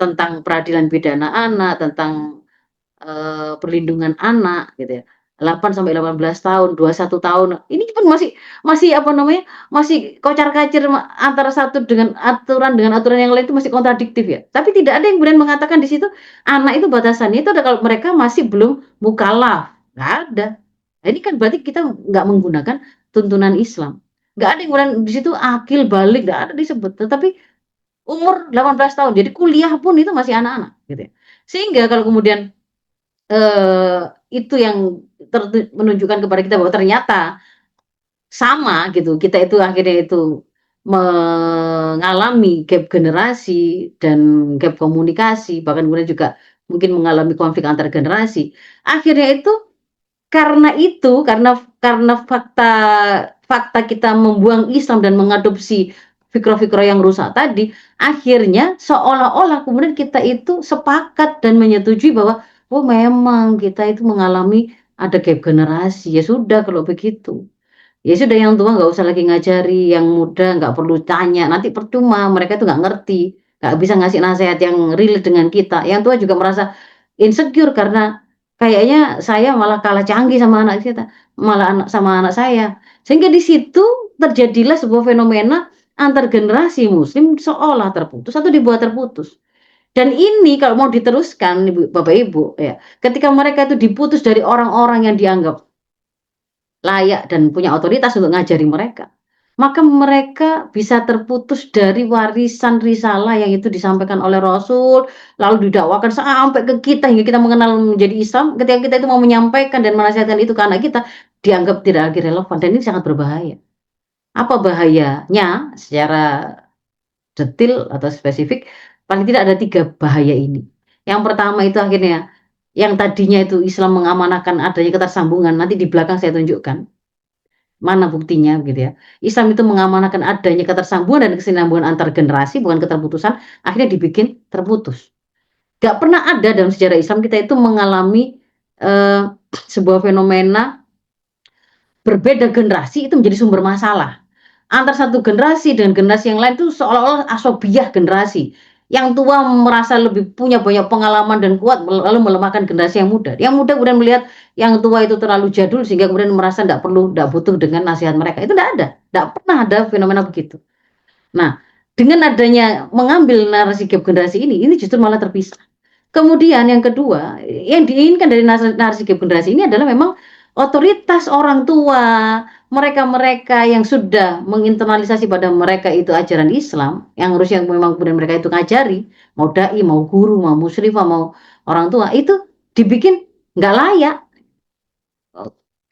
[SPEAKER 1] tentang peradilan pidana anak, tentang perlindungan anak gitu ya. 8 sampai 18 tahun, 21 tahun. Ini pun masih apa namanya, masih kocar-kacir antara satu dengan aturan yang lain itu masih kontradiktif ya. Tapi tidak ada yang kemudian mengatakan di situ anak itu batasannya itu ada kalau mereka masih belum mukallaf. Nggak ada. Nah, ini kan berarti kita nggak menggunakan tuntunan Islam. Nggak ada yang kemudian di situ akil balik, nggak ada disebut. Tetapi umur 18 tahun, jadi kuliah pun itu masih anak-anak gitu ya. Sehingga kalau kemudian itu yang menunjukkan kepada kita bahwa ternyata sama gitu, kita itu akhirnya itu mengalami gap generasi dan gap komunikasi, bahkan kemudian juga mungkin mengalami konflik antar generasi. Akhirnya karena fakta kita membuang Islam dan mengadopsi fikra-fikra yang rusak tadi, akhirnya seolah-olah kemudian kita itu sepakat dan menyetujui bahwa oh memang kita itu mengalami ada gap generasi. Ya sudah kalau begitu. Ya sudah yang tua nggak usah lagi ngajari, yang muda nggak perlu tanya, nanti percuma mereka itu nggak ngerti, nggak bisa ngasih nasihat yang relate dengan kita. Yang tua juga merasa insecure karena kayaknya saya malah kalah canggih sama anak kita, malah sama anak saya. Sehingga di situ terjadilah sebuah fenomena antar generasi muslim seolah terputus atau dibuat terputus. Dan ini kalau mau diteruskan Bapak Ibu ya, ketika mereka itu diputus dari orang-orang yang dianggap layak dan punya otoritas untuk ngajari mereka, maka mereka bisa terputus dari warisan risalah yang itu disampaikan oleh Rasul, lalu didakwakan sampai ke kita hingga kita mengenal menjadi Islam. Ketika kita itu mau menyampaikan dan menasihatkan itu ke anak kita, dianggap tidak lagi relevan dan ini sangat berbahaya. Apa bahayanya secara detail atau spesifik? Paling tidak ada 3 bahaya ini. Yang pertama itu akhirnya yang tadinya itu Islam mengamanahkan adanya ketersambungan, nanti di belakang saya tunjukkan. Mana buktinya gitu ya. Islam itu mengamanahkan adanya ketersambungan dan kesinambungan antar generasi, bukan keterputusan, akhirnya dibikin terputus. Gak pernah ada dalam sejarah Islam kita itu mengalami sebuah fenomena berbeda generasi itu menjadi sumber masalah. Antar satu generasi dengan generasi yang lain itu seolah-olah asobiah generasi. yang tua merasa lebih punya banyak pengalaman dan kuat, lalu melemahkan generasi yang muda. Yang muda kemudian melihat yang tua itu terlalu jadul sehingga kemudian merasa tidak butuh dengan nasihat mereka. Itu tidak ada, tidak pernah ada fenomena begitu. Nah, dengan adanya mengambil narasi gap generasi ini justru malah terpisah. Kemudian yang kedua, yang diinginkan dari narasi gap generasi ini adalah memang otoritas orang tua, mereka-mereka yang sudah menginternalisasi pada mereka itu ajaran Islam, yang harusnya memang kemudian mereka itu ngajari, mau dai, mau guru, mau musyrifah, mau orang tua, itu dibikin nggak layak.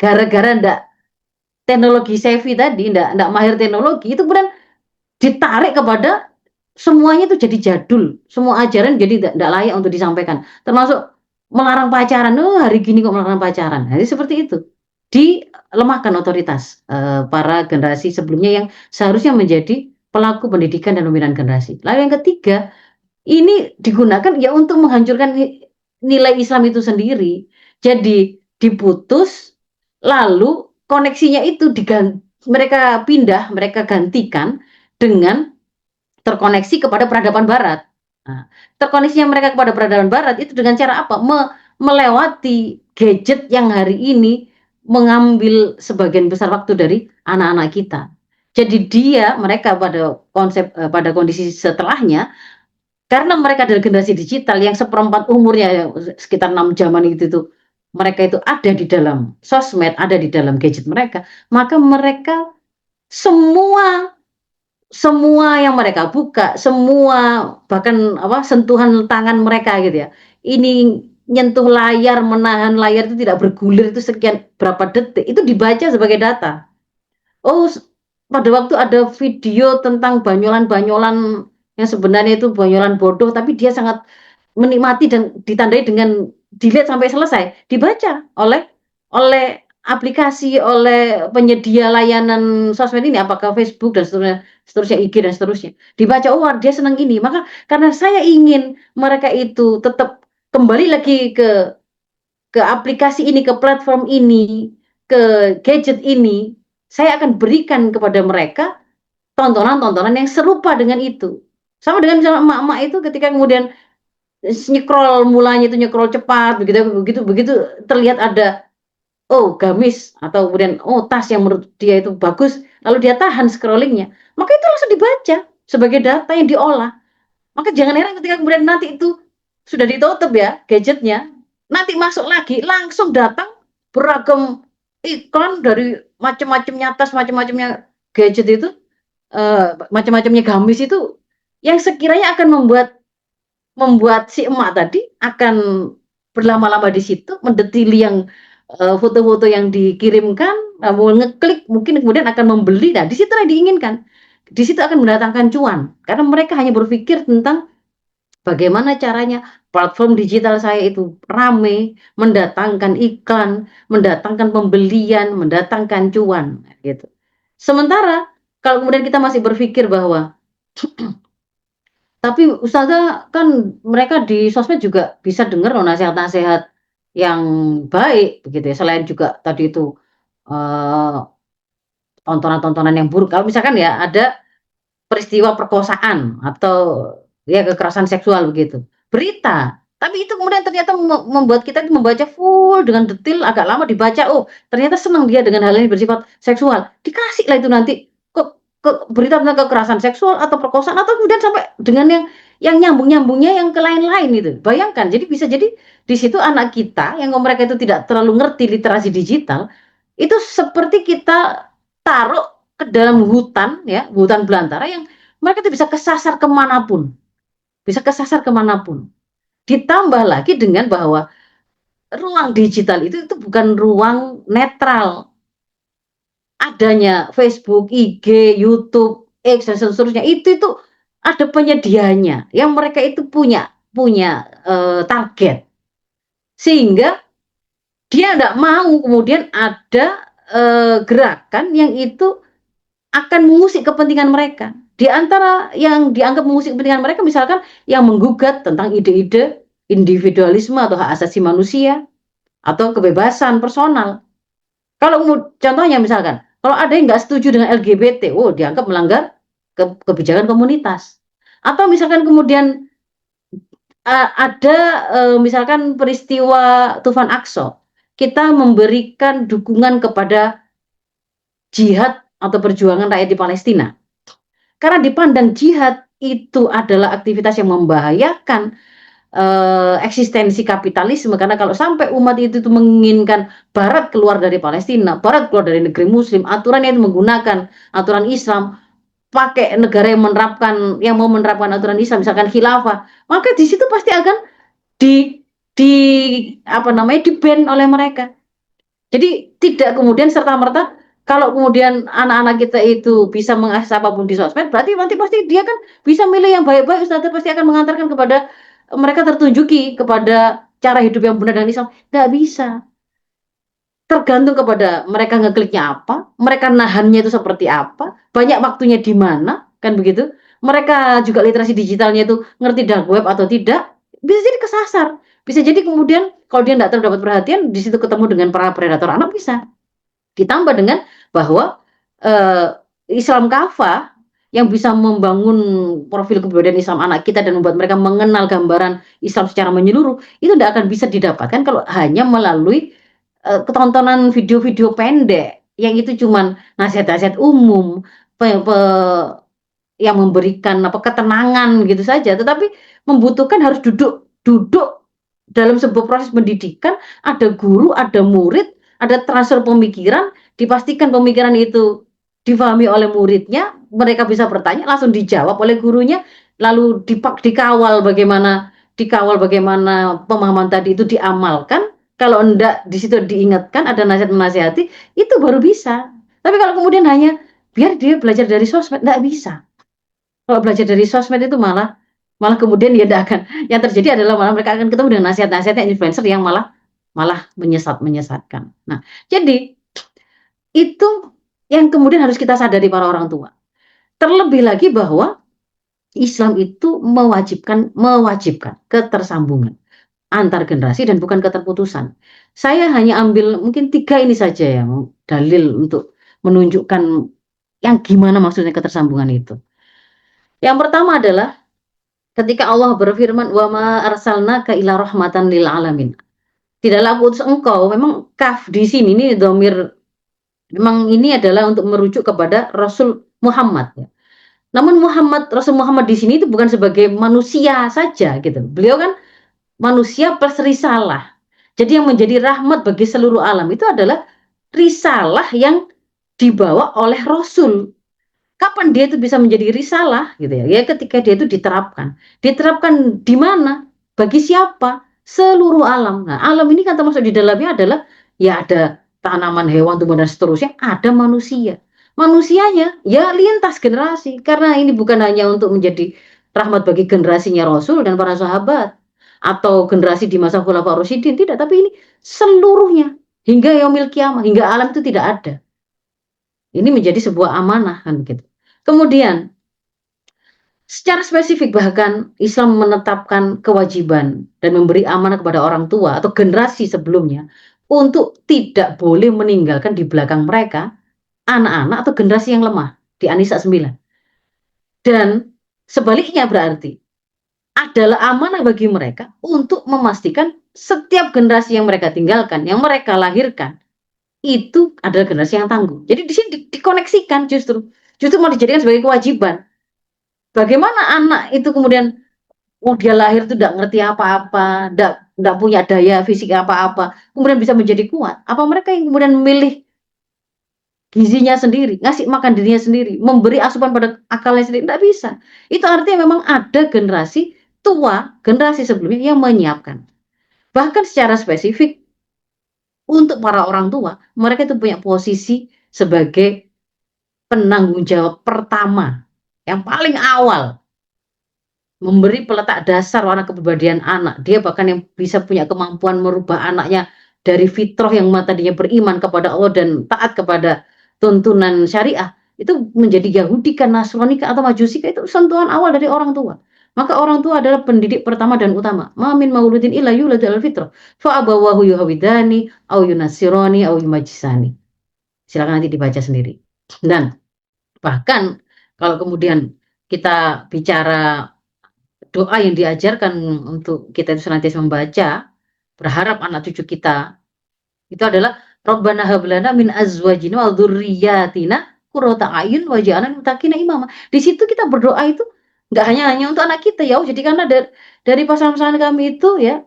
[SPEAKER 1] Gara-gara ndak teknologi savvy tadi, ndak mahir teknologi, itu kemudian ditarik kepada semuanya itu jadi jadul, semua ajaran jadi tidak layak untuk disampaikan, termasuk melarang pacaran. Oh, hari gini kok melarang pacaran, jadi seperti itu, dilemahkan otoritas para generasi sebelumnya yang seharusnya menjadi pelaku pendidikan dan pembinaan generasi. Lalu yang ketiga, ini digunakan ya untuk menghancurkan nilai Islam itu sendiri, jadi diputus, lalu koneksinya itu mereka pindah, mereka gantikan dengan terkoneksi kepada peradaban barat. Nah, terkoneksinya mereka kepada peradaban barat itu dengan cara apa? Melewati gadget yang hari ini mengambil sebagian besar waktu dari anak-anak kita. Jadi mereka pada kondisi setelahnya, karena mereka adalah generasi digital yang seperempat umurnya sekitar 6 jaman itu mereka itu ada di dalam sosmed, ada di dalam gadget mereka, maka mereka semua yang mereka buka, semua bahkan sentuhan tangan mereka gitu ya, ini nyentuh layar, menahan layar itu tidak bergulir itu sekian berapa detik, itu dibaca sebagai data. Oh, pada waktu ada video tentang banyolan-banyolan yang sebenarnya itu banyolan bodoh, tapi dia sangat menikmati dan ditandai dengan dilihat sampai selesai, dibaca oleh aplikasi, oleh penyedia layanan sosmed ini, apakah Facebook dan seterusnya, IG dan seterusnya. Dibaca, oh dia senang ini, maka karena saya ingin mereka itu tetap kembali lagi ke aplikasi ini, ke platform ini, ke gadget ini, saya akan berikan kepada mereka tontonan-tontonan yang serupa dengan itu. Sama dengan misalnya emak-emak itu ketika kemudian nyekrol, mulanya itu nyekrol cepat, begitu terlihat ada gamis atau kemudian tas yang menurut dia itu bagus, lalu dia tahan scrollingnya, maka itu langsung dibaca sebagai data yang diolah. Maka jangan heran ketika kemudian nanti itu sudah ditutup ya gadgetnya, nanti masuk lagi langsung datang beragam iklan dari macam-macamnya tas, macam-macamnya gadget itu, macam-macamnya gamis itu, yang sekiranya akan membuat si emak tadi akan berlama-lama di situ, mendetili yang foto-foto yang dikirimkan, mau ngeklik, mungkin kemudian akan membeli. Nah, di situ yang diinginkan. Di situ akan mendatangkan cuan, karena mereka hanya berpikir tentang bagaimana caranya platform digital saya itu rame, mendatangkan iklan, mendatangkan pembelian, mendatangkan cuan, gitu. Sementara kalau kemudian kita masih berpikir bahwa tapi Ustazah kan mereka di sosmed juga bisa dengar loh nasihat-nasihat yang baik begitu ya, selain juga tadi itu, eee, tontonan-tontonan yang buruk. Kalau misalkan ya ada peristiwa perkosaan atau ya kekerasan seksual begitu, berita, tapi itu kemudian ternyata membuat kita membaca full dengan detail, agak lama dibaca, oh ternyata senang dia dengan hal yang bersifat seksual, dikasihlah itu nanti ke berita tentang kekerasan seksual atau perkosaan atau kemudian sampai dengan yang nyambung-nyambungnya yang ke lain-lain itu. Bayangkan, jadi bisa jadi di situ anak kita yang mereka itu tidak terlalu ngerti literasi digital, itu seperti kita taruh ke dalam hutan ya, hutan belantara yang mereka itu bisa kesasar kemanapun, bisa kesasar kemanapun. Ditambah lagi dengan bahwa ruang digital itu bukan ruang netral. Adanya Facebook, IG, YouTube, X dan seterusnya itu ada penyediaannya yang mereka itu punya target, sehingga dia nggak mau kemudian ada gerakan yang itu akan mengusik kepentingan mereka. Di antara yang dianggap mengusik kepentingan mereka misalkan yang menggugat tentang ide-ide individualisme atau hak asasi manusia atau kebebasan personal. Kalau contohnya misalkan, kalau ada yang nggak setuju dengan LGBT, dianggap melanggar kebijakan komunitas. Atau misalkan kemudian ada misalkan peristiwa Tufan Aqsa, kita memberikan dukungan kepada jihad atau perjuangan rakyat di Palestina. Karena dipandang jihad itu adalah aktivitas yang membahayakan eksistensi kapitalisme, karena kalau sampai umat itu menginginkan Barat keluar dari Palestina, Barat keluar dari negeri Muslim, aturannya itu menggunakan aturan Islam, pakai negara yang mau menerapkan aturan Islam, misalkan khilafah, maka di situ pasti akan di di di-ban oleh mereka. Jadi tidak kemudian serta-merta kalau kemudian anak-anak kita itu bisa mengakses apapun di sosmed, berarti nanti pasti dia kan bisa milih yang baik-baik, Ustazah pasti akan mengantarkan kepada mereka tertunjuki kepada cara hidup yang benar dan Islam. Nggak bisa. Tergantung kepada mereka ngekliknya apa, mereka nahannya itu seperti apa, banyak waktunya di mana, kan begitu. Mereka juga literasi digitalnya itu ngerti dark web atau tidak, bisa jadi kesasar. Bisa jadi kemudian kalau dia nggak terdapat perhatian, di situ ketemu dengan para predator anak bisa. Ditambah dengan bahwa Islam kafah yang bisa membangun profil kepribadian Islam anak kita dan membuat mereka mengenal gambaran Islam secara menyeluruh, itu tidak akan bisa didapatkan kalau hanya melalui ketontonan video-video pendek yang itu cuman nasihat-nasihat umum, yang memberikan ketenangan gitu saja, tetapi membutuhkan harus duduk duduk dalam sebuah proses pendidikan, ada guru, ada murid, ada transfer pemikiran, dipastikan pemikiran itu difahami oleh muridnya, mereka bisa bertanya langsung dijawab oleh gurunya, lalu dikawal bagaimana pemahaman tadi itu diamalkan. Kalau enggak di situ diingatkan, ada nasihat menasihati, itu baru bisa. Tapi kalau kemudian hanya biar dia belajar dari sosmed, enggak bisa. Kalau belajar dari sosmed itu malah malah kemudian dia tidak akan, yang terjadi adalah malah mereka akan ketemu dengan nasihat-nasihatnya influencer yang malah malah menyesatkan. Nah, jadi itu yang kemudian harus kita sadari para orang tua. Terlebih lagi bahwa Islam itu mewajibkan ketersambungan antar generasi dan bukan keterputusan. Saya hanya ambil mungkin 3 ini saja ya, dalil untuk menunjukkan yang gimana maksudnya ketersambungan itu. Yang pertama adalah ketika Allah berfirman, "Wa ma arsalnaka illa rahmatan lil alamin." Tidaklah aku utus engkau, memang kaf di sini ini dhamir, memang ini adalah untuk merujuk kepada Rasul Muhammad ya. Namun Rasul Muhammad di sini itu bukan sebagai manusia saja gitu. Beliau kan manusia plus risalah. Jadi yang menjadi rahmat bagi seluruh alam itu adalah risalah yang dibawa oleh Rasul. Kapan dia itu bisa menjadi risalah gitu ya? Ya ketika dia itu diterapkan. Diterapkan di mana? Bagi siapa? Seluruh alam. Nah, alam ini kan termasuk di dalamnya adalah ya ada tanaman, hewan, tumbuhan dan seterusnya, ada manusia. Manusianya ya lintas generasi, karena ini bukan hanya untuk menjadi rahmat bagi generasinya Rasul dan para sahabat atau generasi di masa Khulafaur Rasyidin, tidak, tapi ini seluruhnya hingga yaumil kiamah, hingga alam itu tidak ada. Ini menjadi sebuah amanah kan begitu. Kemudian secara spesifik bahkan Islam menetapkan kewajiban dan memberi amanah kepada orang tua atau generasi sebelumnya untuk tidak boleh meninggalkan di belakang mereka anak-anak atau generasi yang lemah di An-Nisa 9. Dan sebaliknya berarti adalah amanah bagi mereka untuk memastikan setiap generasi yang mereka tinggalkan, yang mereka lahirkan, itu adalah generasi yang tangguh. Jadi di sini dikoneksikan justru malah dijadikan sebagai kewajiban. Bagaimana anak itu kemudian dia lahir itu tidak ngerti apa-apa, tidak punya daya fisik apa-apa, kemudian bisa menjadi kuat? Apa mereka yang kemudian memilih gizinya sendiri, ngasih makan dirinya sendiri, memberi asupan pada akalnya sendiri? Tidak bisa. Itu artinya memang ada generasi tua, generasi sebelumnya yang menyiapkan. Bahkan secara spesifik untuk para orang tua, mereka itu punya posisi sebagai penanggung jawab pertama, yang paling awal, memberi peletak dasar warna kepribadian anak. Dia bahkan yang bisa punya kemampuan merubah anaknya dari fitrah yang tadinya beriman kepada Allah dan taat kepada tuntunan syariah, itu menjadi Yahudi kan, Nasrani atau Majusi, itu sentuhan awal dari orang tua. Maka orang tua adalah pendidik pertama dan utama. Ma min mauludin illa yuladu alal fitrah fa abawahu yuhawidani au yunasirani au yumajisani. Silakan nanti dibaca sendiri. Dan bahkan kalau kemudian kita bicara doa yang diajarkan untuk kita itu senantiasa membaca, berharap anak cucu kita itu adalah Rabbana hab lana min azwajina wa dzurriyyatina qurrata a'yun waj'alna lil muttaqina imama. Di situ kita berdoa itu nggak hanya untuk anak kita ya, jadi karena dari pasangan-pasangan kami itu ya,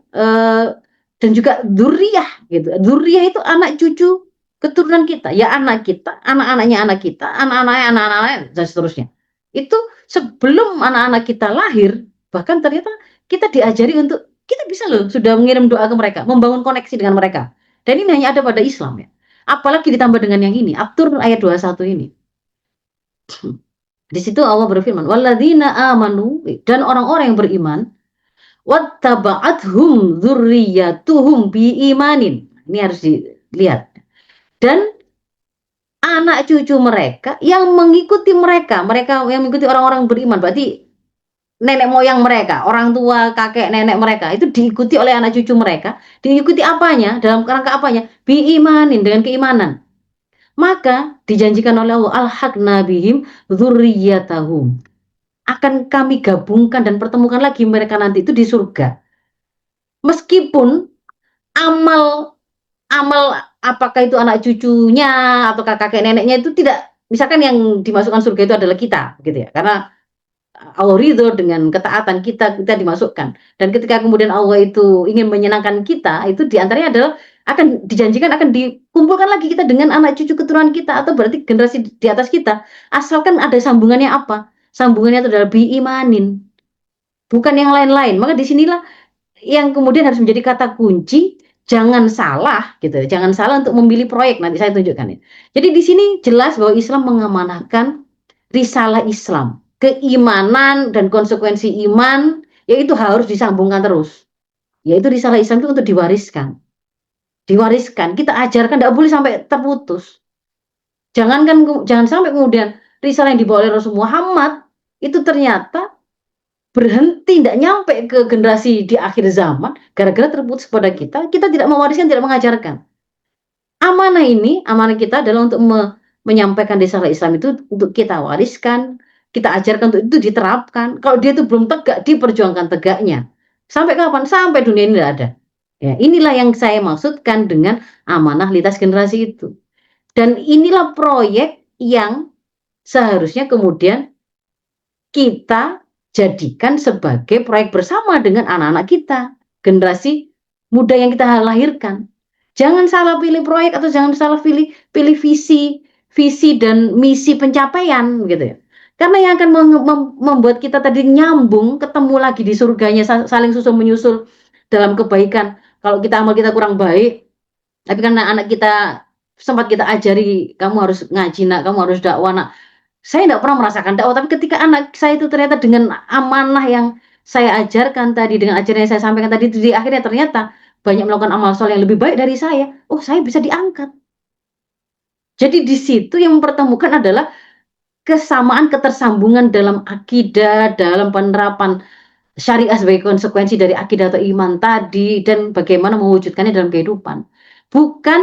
[SPEAKER 1] dan juga dzurriyyah gitu. Dzurriyyah itu anak cucu keturunan kita, ya anak kita, anak-anaknya anak kita, anak-anaknya anak-anaknya dan seterusnya. Itu sebelum anak-anak kita lahir, bahkan ternyata kita diajari untuk kita bisa loh sudah mengirim doa ke mereka, membangun koneksi dengan mereka. Dan ini hanya ada pada Islam ya. Apalagi ditambah dengan yang ini, At-Tur ayat 21 ini. Di situ Allah berfirman, "Walladzina amanu" dan orang-orang yang beriman, "wattaba'athum dzurriyyatuhum biimanin." Ini harus dilihat. Dan anak cucu mereka yang mengikuti mereka yang mengikuti orang-orang beriman, berarti nenek moyang mereka, orang tua, kakek, nenek mereka itu diikuti oleh anak cucu mereka. Diikuti apanya? Dalam kerangka apanya? Biimanin, dengan keimanan. Maka dijanjikan oleh Allah, alhaqna bihim dzurriyyatahum. Akan kami gabungkan dan pertemukan lagi mereka nanti itu di surga. Meskipun amal apakah itu anak cucunya atau kakek neneknya itu tidak, misalkan yang dimasukkan surga itu adalah kita gitu ya. Karena Allah ridho dengan ketaatan kita dimasukkan. Dan ketika kemudian Allah itu ingin menyenangkan kita, itu diantaranya adalah akan dijanjikan akan dikumpulkan lagi kita dengan anak cucu keturunan kita atau berarti generasi di atas kita. Asalkan ada sambungannya apa? Sambungannya itu adalah biimanin, bukan yang lain-lain. Maka disinilah yang kemudian harus menjadi kata kunci. Jangan salah gitu, jangan salah untuk memilih proyek. Nanti saya tunjukkan ya. Jadi di sini jelas bahwa Islam mengamanahkan risalah Islam, keimanan dan konsekuensi iman, yaitu harus disambungkan terus. Yaitu risalah Islam itu untuk diwariskan. Diwariskan, kita ajarkan, tidak boleh sampai terputus. Jangan sampai kemudian risalah yang dibawa oleh Rasulullah Muhammad itu ternyata berhenti, tidak nyampe ke generasi di akhir zaman, gara-gara terputus pada kita tidak mewariskan, tidak mengajarkan. Amanah kita adalah untuk menyampaikan risalah Islam itu untuk kita wariskan, kita ajarkan untuk itu diterapkan. Kalau dia itu belum tegak, diperjuangkan tegaknya. Sampai kapan? Sampai dunia ini tidak ada. Ya, inilah yang saya maksudkan dengan amanah lintas generasi itu. Dan inilah proyek yang seharusnya kemudian kita jadikan sebagai proyek bersama dengan anak-anak kita, generasi muda yang kita lahirkan. Jangan salah pilih proyek atau jangan salah pilih visi dan misi pencapaian gitu ya. Karena yang akan membuat kita tadi nyambung, ketemu lagi di surganya, saling susul menyusul dalam kebaikan. Kalau amal kita kurang baik, tapi karena anak kita sempat kita ajari, kamu harus ngaji nak, kamu harus dakwah nak. Saya tidak pernah merasakan dakwah, tapi ketika anak saya itu ternyata dengan amanah yang saya ajarkan tadi, dengan ajaran yang saya sampaikan tadi, di akhirnya ternyata banyak melakukan amal soleh yang lebih baik dari saya. Oh, saya bisa diangkat. Jadi di situ yang mempertemukan adalah kesamaan, ketersambungan dalam akidah, dalam penerapan syariah sebagai konsekuensi dari akidah atau iman tadi, dan bagaimana mewujudkannya dalam kehidupan. Bukan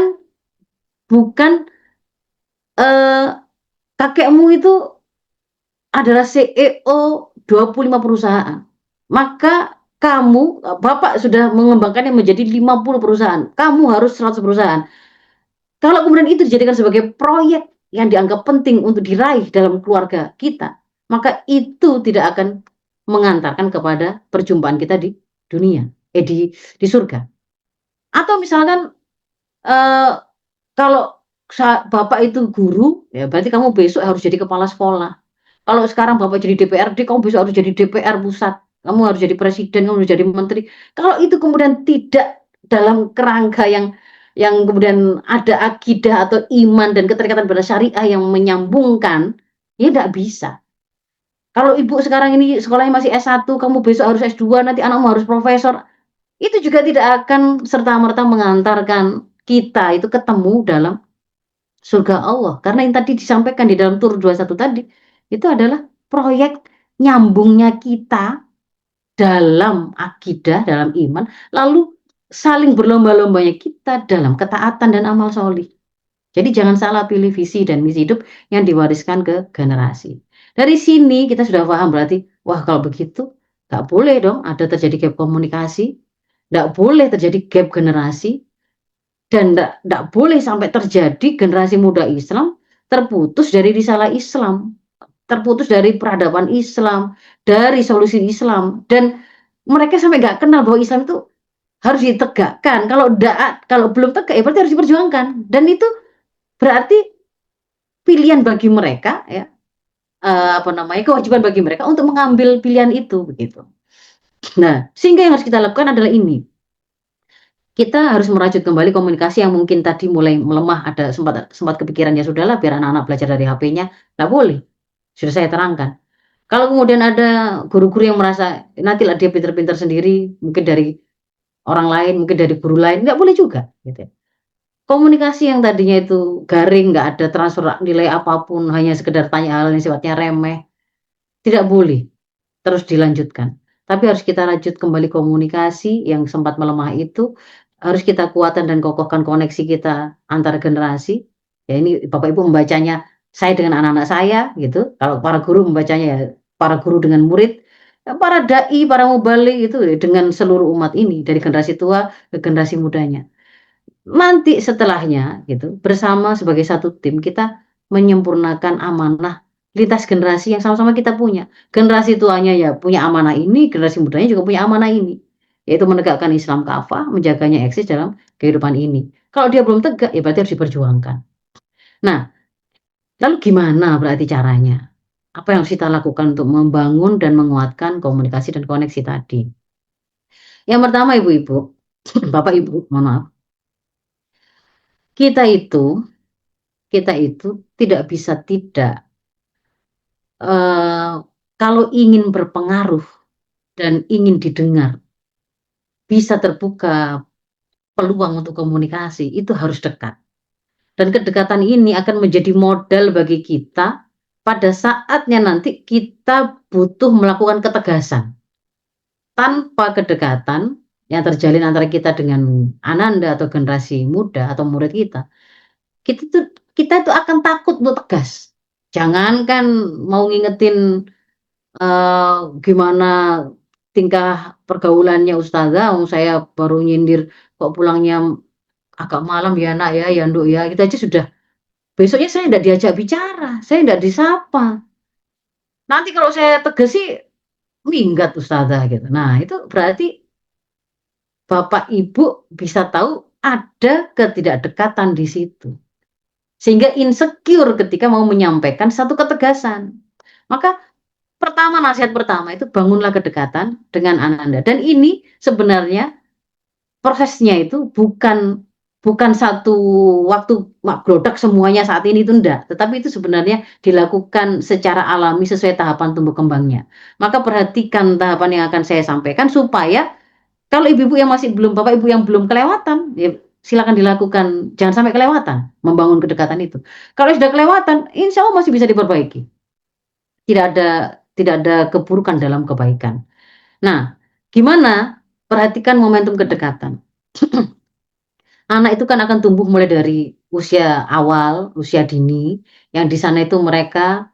[SPEAKER 1] kakekmu itu adalah CEO 25 perusahaan. Maka Bapak sudah mengembangkannya menjadi 50 perusahaan. Kamu harus 100 perusahaan. Kalau kemudian itu dijadikan sebagai proyek yang dianggap penting untuk diraih dalam keluarga kita, maka itu tidak akan mengantarkan kepada perjumpaan kita di dunia, di surga. Atau misalkan kalau Bapak itu guru, ya berarti kamu besok harus jadi kepala sekolah. Kalau sekarang Bapak jadi DPRD, kamu besok harus jadi DPR pusat. Kamu harus jadi presiden, kamu harus jadi menteri. Kalau itu kemudian tidak dalam kerangka yang kemudian ada akidah atau iman dan keterikatan pada syariah yang menyambungkan, ya tidak bisa. Kalau ibu sekarang ini sekolahnya masih S1, kamu besok harus S2, nanti anakmu harus profesor. Itu juga tidak akan serta-merta mengantarkan kita itu ketemu dalam surga Allah. Karena yang tadi disampaikan di dalam Tur 21 tadi, itu adalah proyek nyambungnya kita dalam akidah, dalam iman, lalu saling berlomba-lombanya kita dalam ketaatan dan amal solih. Jadi jangan salah pilih visi dan misi hidup yang diwariskan ke generasi. Dari sini kita sudah paham berarti, wah kalau begitu Nggak boleh dong ada terjadi gap komunikasi, nggak boleh terjadi gap generasi, dan nggak boleh sampai terjadi generasi muda Islam terputus dari risalah Islam, terputus dari peradaban Islam, dari solusi Islam, dan mereka sampai nggak kenal bahwa Islam itu harus ditegakkan. Kalau belum tegak, ya berarti harus diperjuangkan. Dan itu berarti pilihan bagi mereka, ya, kewajiban bagi mereka untuk mengambil pilihan itu, begitu. Nah, sehingga yang harus kita lakukan adalah ini. Kita harus merajut kembali komunikasi yang mungkin tadi mulai melemah, ada sempat kepikiran, ya sudahlah biar anak-anak belajar dari HP-nya, nggak boleh. Sudah saya terangkan. Kalau kemudian ada guru-guru yang merasa nantilah dia pinter-pinter sendiri, mungkin dari orang lain, mungkin dari guru lain, nggak boleh juga, gitu ya. Komunikasi yang tadinya itu garing, nggak ada transfer nilai apapun, hanya sekedar tanya hal yang sifatnya remeh, tidak boleh terus dilanjutkan. Tapi harus kita rajut kembali komunikasi yang sempat melemah itu, harus kita kuatkan dan kokohkan koneksi kita antar generasi. Ya ini Bapak Ibu membacanya saya dengan anak-anak saya gitu, kalau para guru membacanya ya para guru dengan murid, para dai, para mubalik itu dengan seluruh umat ini, dari generasi tua ke generasi mudanya. Nanti setelahnya gitu, bersama sebagai satu tim kita menyempurnakan amanah lintas generasi yang sama-sama kita punya. Generasi tuanya ya punya amanah ini, generasi mudanya juga punya amanah ini, yaitu menegakkan Islam kafah, menjaganya eksis dalam kehidupan ini. Kalau dia belum tegak, ya berarti harus diperjuangkan. Nah, lalu gimana berarti caranya? Apa yang harus kita lakukan untuk membangun dan menguatkan komunikasi dan koneksi tadi? Yang pertama, Ibu-ibu, Bapak Ibu, mohon maaf, kita itu kita itu tidak bisa tidak, eee, kalau ingin berpengaruh dan ingin didengar, bisa terbuka peluang untuk komunikasi, itu harus dekat. Dan kedekatan ini akan menjadi modal bagi kita pada saatnya nanti kita butuh melakukan ketegasan. Tanpa kedekatan yang terjalin antara kita dengan ananda atau generasi muda atau murid kita itu akan takut untuk tegas. Jangankan mau ngingetin, gimana tingkah pergaulannya ustazah, saya baru nyindir kok pulangnya agak malam ya Nak ya Nduk ya, gitu aja sudah besoknya saya ndak diajak bicara, saya ndak disapa. Nanti kalau saya tegesi minggat ustazah gitu. Nah itu berarti Bapak Ibu bisa tahu ada ketidakdekatan di situ. Sehingga insecure ketika mau menyampaikan satu ketegasan. Maka nasihat pertama itu bangunlah kedekatan dengan Ananda, dan ini sebenarnya prosesnya itu bukan satu waktu glodak semuanya saat ini, itu enggak, tetapi itu sebenarnya dilakukan secara alami sesuai tahapan tumbuh kembangnya. Maka perhatikan tahapan yang akan saya sampaikan supaya kalau ibu-ibu yang masih belum, Bapak Ibu yang belum kelewatan, ya silakan dilakukan, jangan sampai kelewatan membangun kedekatan itu. Kalau sudah kelewatan, insya Allah masih bisa diperbaiki. Tidak ada keburukan dalam kebaikan. Nah, gimana? Perhatikan momentum kedekatan. Anak itu kan akan tumbuh mulai dari usia awal, usia dini, yang di sana itu mereka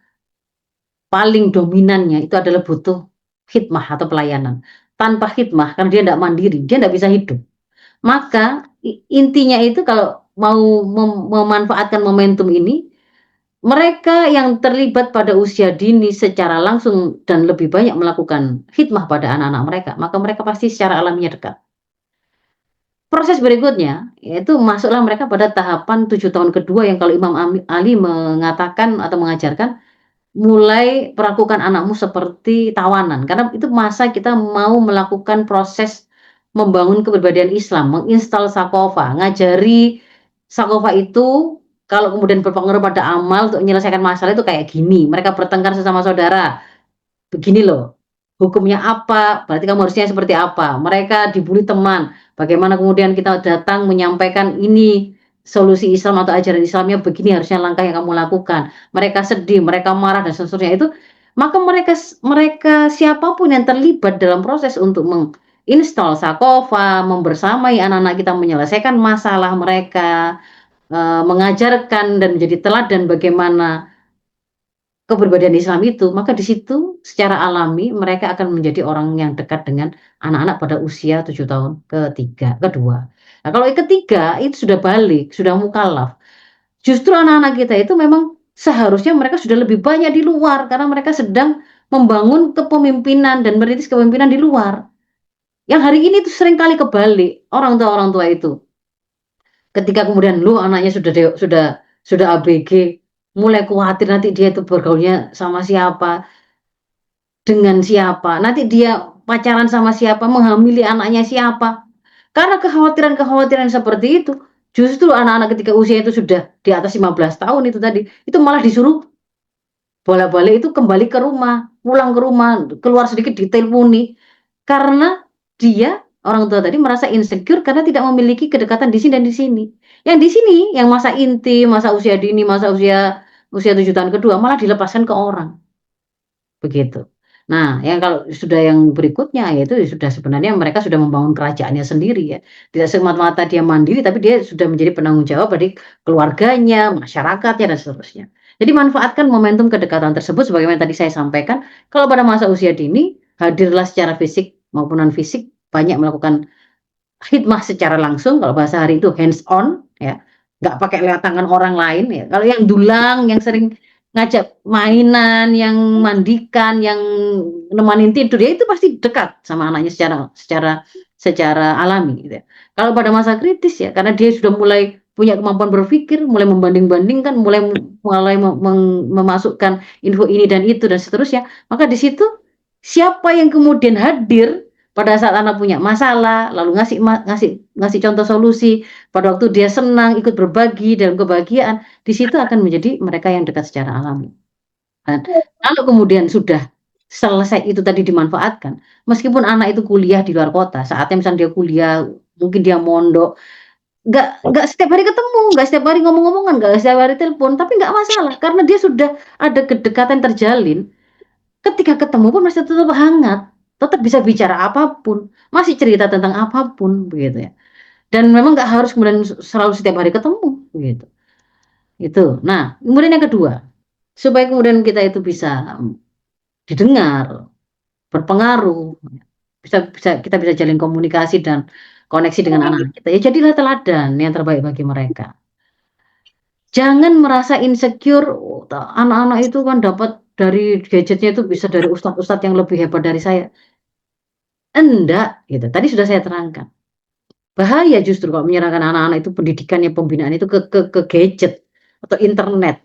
[SPEAKER 1] paling dominannya itu adalah butuh khidmah atau pelayanan. Tanpa khidmah, karena dia tidak mandiri, dia tidak bisa hidup. Maka intinya itu kalau mau memanfaatkan momentum ini, mereka yang terlibat pada usia dini secara langsung dan lebih banyak melakukan khidmah pada anak-anak mereka, maka mereka pasti secara alamiah dekat. Proses berikutnya, yaitu masuklah mereka pada tahapan 7 tahun kedua yang kalau Imam Ali mengatakan atau mengajarkan, mulai perlakukan anakmu seperti tawanan, karena itu masa kita mau melakukan proses membangun kepribadian Islam, menginstal sakofa, ngajari sakofa itu kalau kemudian berpengaruh pada amal untuk menyelesaikan masalah itu kayak gini, mereka bertengkar sesama saudara, begini loh, hukumnya apa, berarti kamu harusnya seperti apa. Mereka dibully teman, bagaimana kemudian kita datang menyampaikan ini solusi Islam atau ajaran Islamnya begini harusnya langkah yang kamu lakukan. Mereka sedih, mereka marah dan seterusnya itu, maka mereka siapapun yang terlibat dalam proses untuk menginstal sakofa, membersamai anak-anak kita menyelesaikan masalah mereka, mengajarkan dan menjadi teladan bagaimana kepribadian Islam itu, maka di situ secara alami mereka akan menjadi orang yang dekat dengan anak-anak pada usia 7 tahun kedua. Nah, kalau yang ketiga itu sudah balik, sudah mukallaf. Justru anak-anak kita itu memang seharusnya mereka sudah lebih banyak di luar karena mereka sedang membangun kepemimpinan dan merintis kepemimpinan di luar. Yang hari ini tuh seringkali kebalik, orang tua itu. Ketika kemudian lu anaknya sudah ABG, mulai khawatir nanti dia itu bergaulnya sama siapa, dengan siapa, nanti dia pacaran sama siapa, menghamili anaknya siapa. Karena kekhawatiran-kekhawatiran seperti itu, justru anak-anak ketika usia itu sudah di atas 15 tahun itu tadi, itu malah disuruh bolak-balik itu kembali ke rumah, pulang ke rumah, keluar sedikit diteleponi. Karena dia, orang tua tadi merasa insecure karena tidak memiliki kedekatan di sini dan di sini. Yang di sini, yang masa intim, masa usia dini, masa usia usia 7 tahun kedua malah dilepaskan ke orang, begitu. Nah, yang kalau sudah yang berikutnya yaitu sudah sebenarnya mereka sudah membangun kerajaannya sendiri ya. Tidak semata-mata dia mandiri, tapi dia sudah menjadi penanggung jawab bagi keluarganya, masyarakatnya, dan seterusnya. Jadi manfaatkan momentum kedekatan tersebut sebagaimana tadi saya sampaikan, kalau pada masa usia dini, hadirlah secara fisik maupun non fisik, banyak melakukan khidmah secara langsung, kalau bahasa hari itu hands on ya, nggak pakai lewat tangan orang lain ya. Kalau yang dulang, yang sering ngajak mainan, yang mandikan, yang nemanin tidur, ya itu pasti dekat sama anaknya secara secara secara alami gitu ya. Kalau pada masa kritis ya, karena dia sudah mulai punya kemampuan berpikir, mulai membanding-bandingkan, mulai mulai memasukkan info ini dan itu dan seterusnya, maka di situ siapa yang kemudian hadir pada saat anak punya masalah, lalu ngasih contoh solusi, pada waktu dia senang ikut berbagi dalam kebahagiaan, di situ akan menjadi mereka yang dekat secara alami. Dan kalau kemudian sudah selesai itu tadi dimanfaatkan, meskipun anak itu kuliah di luar kota, saatnya misalnya dia kuliah, mungkin dia mondok, nggak setiap hari ketemu, nggak setiap hari ngomong-ngomongan, nggak setiap hari telepon, tapi nggak masalah karena dia sudah ada kedekatan terjalin. Ketika ketemu pun masih tetap hangat, tetap bisa bicara apapun, masih cerita tentang apapun, begitu ya. Dan memang nggak harus kemudian selalu setiap hari ketemu, begitu. Itu. Nah, kemudian yang kedua, supaya kemudian kita itu bisa didengar, berpengaruh, bisa bisa kita bisa jalin komunikasi dan koneksi dengan anak kita. Ya jadilah teladan yang terbaik bagi mereka. Jangan merasa insecure, "Oh, anak-anak itu kan dapat dari gadgetnya itu bisa dari ustadz-ustadz yang lebih hebat dari saya." Enggak, gitu. Tadi sudah saya terangkan. Bahaya justru kalau menyerahkan anak-anak itu pendidikannya, pembinaan itu ke gadget atau internet,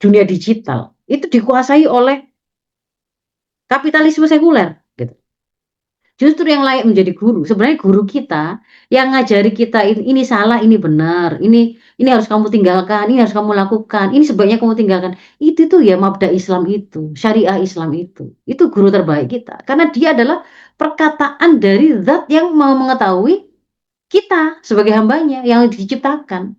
[SPEAKER 1] dunia digital. Itu dikuasai oleh kapitalisme sekuler, gitu. Justru yang layak menjadi guru, sebenarnya guru kita yang ngajari kita ini salah, ini benar, ini harus kamu tinggalkan, ini harus kamu lakukan, ini sebaiknya kamu tinggalkan. Itu tuh ya mabda Islam itu, syariah Islam itu. Itu guru terbaik kita. Karena dia adalah perkataan dari zat yang mau mengetahui kita sebagai hambanya yang diciptakan.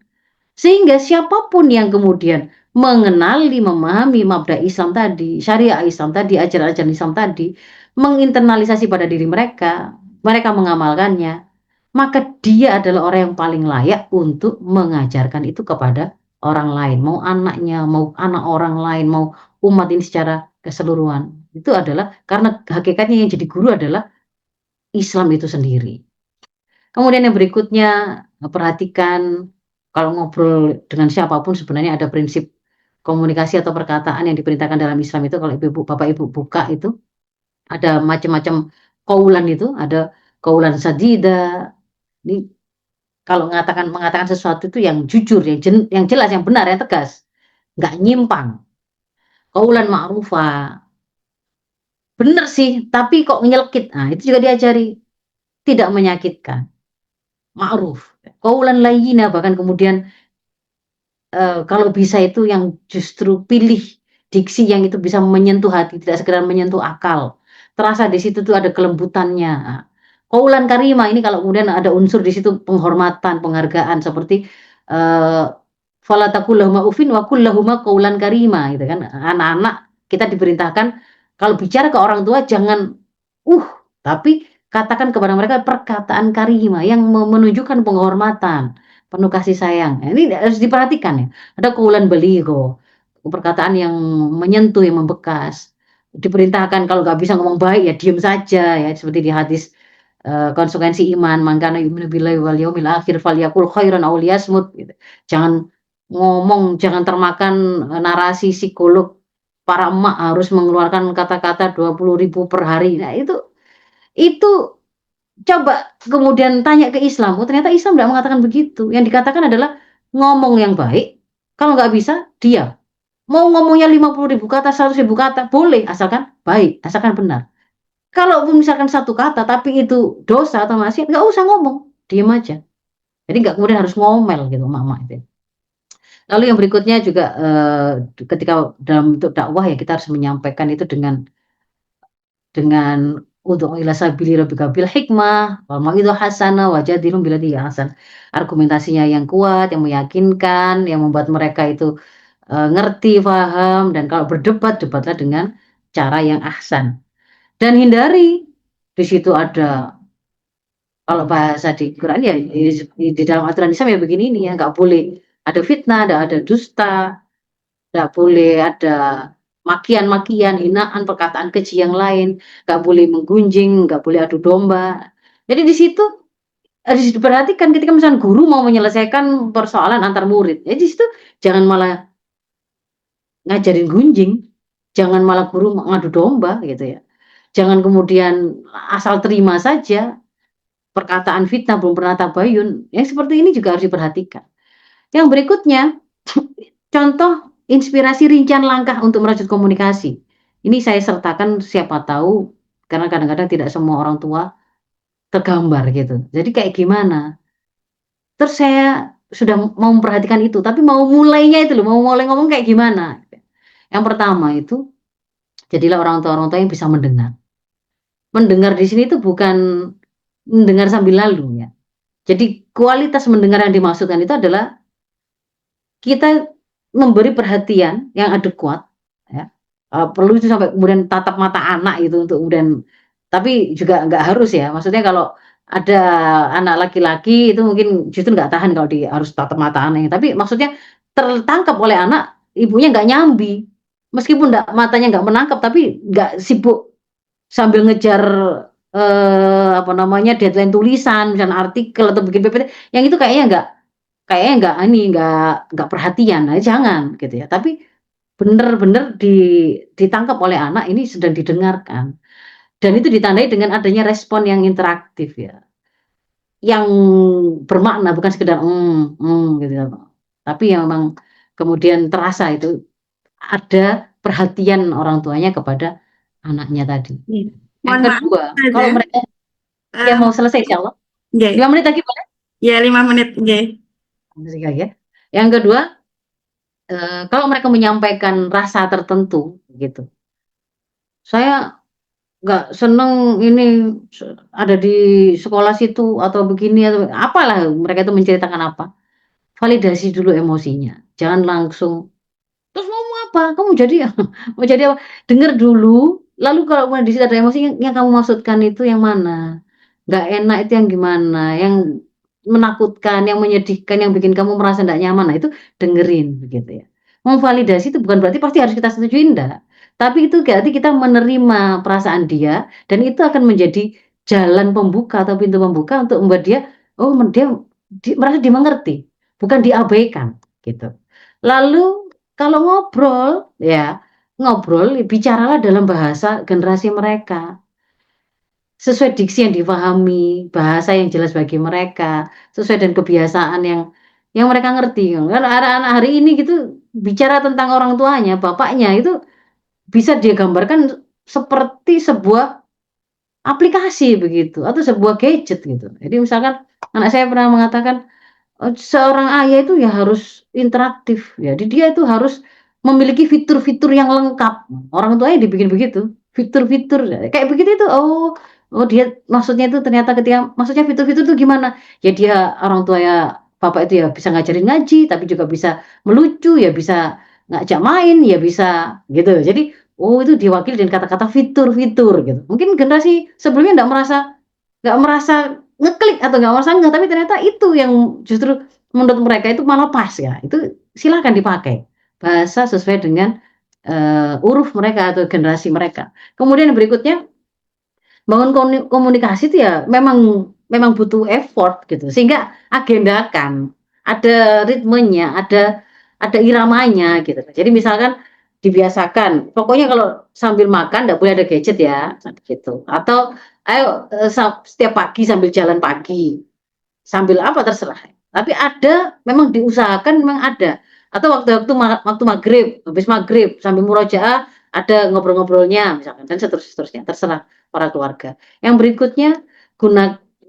[SPEAKER 1] Sehingga siapapun yang kemudian mengenali, memahami mabda Islam tadi, syariah Islam tadi, ajaran-ajaran Islam tadi, menginternalisasi pada diri mereka, mereka mengamalkannya, maka dia adalah orang yang paling layak untuk mengajarkan itu kepada orang lain, mau anaknya, mau anak orang lain, mau umat ini secara keseluruhan. Itu adalah karena hakikatnya yang jadi guru adalah Islam itu sendiri. Kemudian yang berikutnya, perhatikan kalau ngobrol dengan siapapun sebenarnya ada prinsip komunikasi atau perkataan yang diperintahkan dalam Islam itu kalau ibu Bapak Ibu buka itu, ada macam-macam qaulan itu, ada qaulan sadida. Ini kalau mengatakan sesuatu itu yang jujur, yang jelas, yang benar, yang tegas, nggak nyimpang. Qaulan ma'rufa, bener sih, tapi kok nyelkit. Nah, itu juga diajari, tidak menyakitkan, ma'ruf. Qaulan layyina, bahkan kemudian kalau bisa itu yang justru pilih diksi yang itu bisa menyentuh hati, tidak sekedar menyentuh akal. Terasa di situ tuh ada kelembutannya. Nah, qaulan karimah ini kalau kemudian ada unsur di situ penghormatan, penghargaan seperti fala taqul lahuma uffin wa qul lahuma qaulan karima gitu kan. Anak-anak kita diperintahkan kalau bicara ke orang tua jangan tapi katakan kepada mereka perkataan karimah yang menunjukkan penghormatan, penuh kasih sayang. Nah, ini harus diperhatikan ya. Ada qaulan baligho, perkataan yang menyentuh, yang membekas. Diperintahkan kalau nggak bisa ngomong baik ya diem saja ya, seperti di hadis, konsekuensi iman, "Man kana yu'minu billahi wal yaumil akhir falyaqul khairan aw liyasmut," gitu. Jangan ngomong, jangan termakan, narasi psikolog para emak harus mengeluarkan kata-kata 20.000 per hari. Nah itu coba kemudian tanya ke Islam, oh ternyata Islam nggak mengatakan begitu. Yang dikatakan adalah ngomong yang baik, kalau nggak bisa diam. Mau ngomongnya 50.000 kata, 100.000 kata, boleh asalkan baik, asalkan benar. Kalaupun misalkan satu kata tapi itu dosa atau maksiat, nggak usah ngomong, diem aja. Jadi nggak kemudian harus ngomel gitu emak-emak itu. Lalu yang berikutnya juga, ketika dalam bentuk dakwah ya kita harus menyampaikan itu dengan ud'u ila sabili rabbika bil hikmah wal mau'izah hasanah wajadilhum billati hiya ahsan. Argumentasinya yang kuat, yang meyakinkan, yang membuat mereka itu, ngerti, paham, dan kalau berdebat, debatlah dengan cara yang ahsan. Dan hindari, di situ ada kalau bahasa di Quran ya di dalam aturan Islam ya begini nih ya, nggak boleh ada fitnah, ada dusta, nggak boleh ada makian-makian, hinaan, perkataan keji yang lain, nggak boleh menggunjing, nggak boleh adu domba. Jadi di situ harus diperhatikan ketika misalnya guru mau menyelesaikan persoalan antar murid, ya di situ jangan malah ngajarin gunjing, jangan malah guru ngadu domba gitu ya. Jangan kemudian asal terima saja perkataan fitnah belum pernah tabayun, yang seperti ini juga harus diperhatikan. Yang berikutnya, contoh inspirasi rincian langkah untuk merajut komunikasi. Ini saya sertakan siapa tahu, karena kadang-kadang tidak semua orang tua tergambar gitu. Jadi kayak gimana? Terus saya sudah mau memperhatikan itu, tapi mau mulainya itu loh, mau mulai ngomong kayak gimana? Yang pertama itu, jadilah orang tua yang bisa mendengar. Mendengar di sini itu bukan mendengar sambil lalu ya. Jadi kualitas mendengar yang dimaksudkan itu adalah kita memberi perhatian yang adekuat ya, perlu itu sampai kemudian tatap mata anak gitu untuk kemudian tapi juga nggak harus ya, maksudnya kalau ada anak laki-laki itu mungkin justru nggak tahan kalau harus tatap mata anaknya, tapi maksudnya tertangkap oleh anak, ibunya nggak nyambi, meskipun matanya nggak menangkap tapi nggak sibuk sambil ngejar, apa namanya, deadline tulisan, misalnya artikel atau bikin PPT, yang itu kayaknya nggak perhatian, nah jangan gitu ya. Tapi bener-bener ditangkap oleh anak ini sedang didengarkan, dan itu ditandai dengan adanya respon yang interaktif ya, yang bermakna bukan sekedar, gitu ya, tapi yang memang kemudian terasa itu ada perhatian orang tuanya kepada anaknya tadi.
[SPEAKER 3] Iya.
[SPEAKER 1] Yang
[SPEAKER 3] Mohon maaf
[SPEAKER 1] kedua, kalau
[SPEAKER 3] Ustazah,
[SPEAKER 1] mereka ya mau selesai insyaallah,
[SPEAKER 3] nggih.
[SPEAKER 1] 5 menit lagi boleh?
[SPEAKER 3] Ya 5 menit, nggih.
[SPEAKER 1] Ya. Yang kedua, kalau mereka menyampaikan rasa tertentu gitu, saya nggak seneng ini ada di sekolah situ atau begini atau apalah mereka itu menceritakan apa, validasi dulu emosinya, jangan langsung, "Terus mau apa? Kamu jadi mau jadi apa?" Denger dulu, lalu kalau kemudian di situ ada emosi yang kamu maksudkan itu yang mana? Nggak enak itu yang gimana? Yang menakutkan, yang menyedihkan, yang bikin kamu merasa nggak nyaman, nah itu dengerin begitu ya. Memvalidasi itu bukan berarti pasti harus kita setujui, enggak. Tapi itu berarti kita menerima perasaan dia dan itu akan menjadi jalan pembuka atau pintu pembuka untuk membuat dia, oh dia merasa dimengerti, bukan diabaikan, gitu. Lalu kalau ngobrol, ya ngobrol, bicaralah dalam bahasa generasi mereka. Sesuai diksi yang difahami, bahasa yang jelas bagi mereka, sesuai dengan kebiasaan yang mereka ngerti. Kan anak-anak hari ini gitu bicara tentang orang tuanya, bapaknya itu bisa dia gambarkan seperti sebuah aplikasi begitu atau sebuah gadget gitu. Jadi misalkan anak saya pernah mengatakan, seorang ayah itu ya harus interaktif ya, jadi dia itu harus memiliki fitur-fitur yang lengkap. Orang tuanya dibikin begitu, fitur-fitur kayak begitu itu, oh dia maksudnya itu ternyata ketika maksudnya fitur-fitur itu gimana? Ya dia orang tua ya bapak itu ya bisa ngajarin ngaji, tapi juga bisa melucu, ya bisa ngajak main, ya bisa gitu. Jadi, oh itu diwakili dengan kata-kata fitur-fitur gitu. Mungkin generasi sebelumnya nggak merasa ngeklik atau nggak merasa enggak, tapi ternyata itu yang justru menurut mereka itu malah pas ya, itu silakan dipakai. bahasa sesuai dengan huruf mereka atau generasi mereka. Kemudian berikutnya, bangun komunikasi itu ya memang butuh effort gitu, sehingga agendakan, ada ritmenya, ada iramanya gitu. Jadi misalkan dibiasakan, pokoknya kalau sambil makan nggak boleh ada gadget ya, gitu. Atau ayo setiap pagi sambil jalan pagi, sambil apa terserah. Tapi ada, memang diusahakan memang ada. Atau waktu maghrib, habis maghrib sambil murojaah ada ngobrol-ngobrolnya misalkan dan seterusnya, terserah para keluarga. Yang berikutnya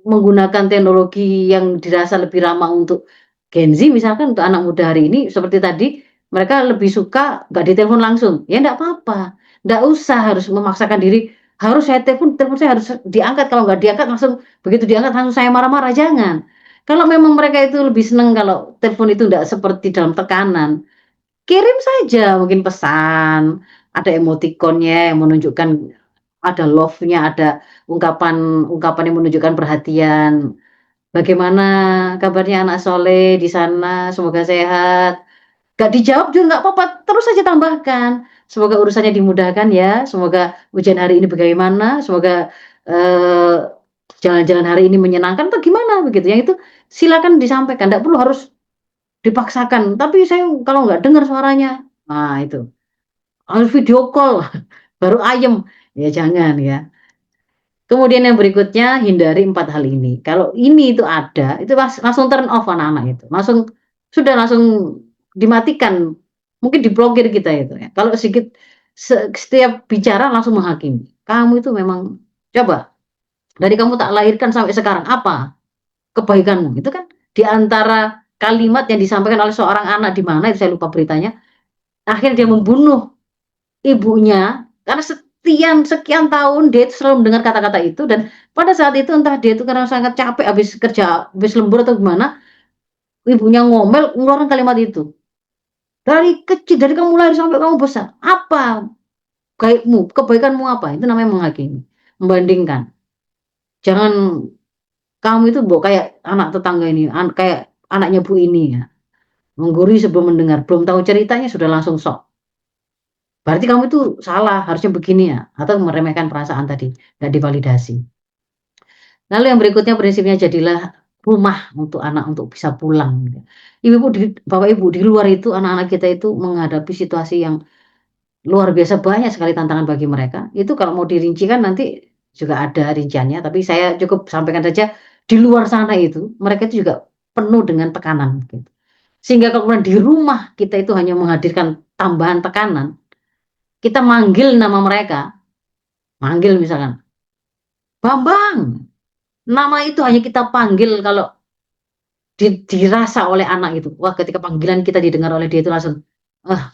[SPEAKER 1] menggunakan teknologi yang dirasa lebih ramah untuk Gen Z misalkan untuk anak muda hari ini seperti tadi mereka lebih suka nggak ditelepon langsung, ya nggak apa-apa, nggak usah harus memaksakan diri harus saya telepon saya harus diangkat kalau nggak diangkat langsung begitu diangkat langsung saya marah-marah jangan. Kalau memang mereka itu lebih senang kalau telepon itu nggak seperti dalam tekanan, kirim saja mungkin pesan, ada emotikonnya yang menunjukkan ada love-nya, ada ungkapan yang menunjukkan perhatian. Bagaimana kabarnya anak soleh di sana? Semoga sehat. Gak dijawab juga nggak apa-apa, terus saja tambahkan. Semoga urusannya dimudahkan ya. Semoga ujian hari ini bagaimana. Semoga eh, jalan-jalan hari ini menyenangkan atau gimana begitu. Yang itu silakan disampaikan. Tidak perlu harus dipaksakan. Tapi saya kalau nggak dengar suaranya, nah itu harus video call baru ayem. Ya jangan ya. Kemudian yang berikutnya hindari 4 hal ini. Kalau ini itu ada, itu langsung turn off anak-anak itu. Langsung dimatikan. Mungkin diblokir kita itu ya. Kalau setiap bicara langsung menghakimi. Kamu itu memang coba dari kamu tak lahirkan sampai sekarang apa kebaikanmu? Itu kan di antara kalimat yang disampaikan oleh seorang anak di mana itu saya lupa beritanya. Akhirnya dia membunuh ibunya karena sekian tahun dia itu selalu mendengar kata-kata itu dan pada saat itu entah dia itu karena sangat capek habis kerja, habis lembur atau gimana, ibunya ngomel ngeluarin kalimat itu. Dari kecil, dari kamu lahir sampai kamu besar, apa kebaikanmu apa? Itu namanya menghakimi, membandingkan. Jangan kamu itu kayak anak tetangga ini, kayak anaknya Bu ini ya. Menggurui sebelum mendengar, belum tahu ceritanya sudah langsung sok. Berarti kamu itu salah, harusnya begini ya, atau meremehkan perasaan tadi, nggak divalidasi. Lalu yang berikutnya prinsipnya jadilah rumah untuk anak untuk bisa pulang. Gitu. Bapak Ibu di luar itu anak-anak kita itu menghadapi situasi yang luar biasa banyak sekali tantangan bagi mereka. Itu kalau mau dirincikan nanti juga ada rinciannya, tapi saya cukup sampaikan saja di luar sana itu mereka itu juga penuh dengan tekanan. Gitu. Sehingga kemudian di rumah kita itu hanya menghadirkan tambahan tekanan. Kita manggil nama mereka, manggil misalkan, Bambang. Nama itu hanya kita panggil kalau dirasa oleh anak itu. Wah, ketika panggilan kita didengar oleh dia itu langsung,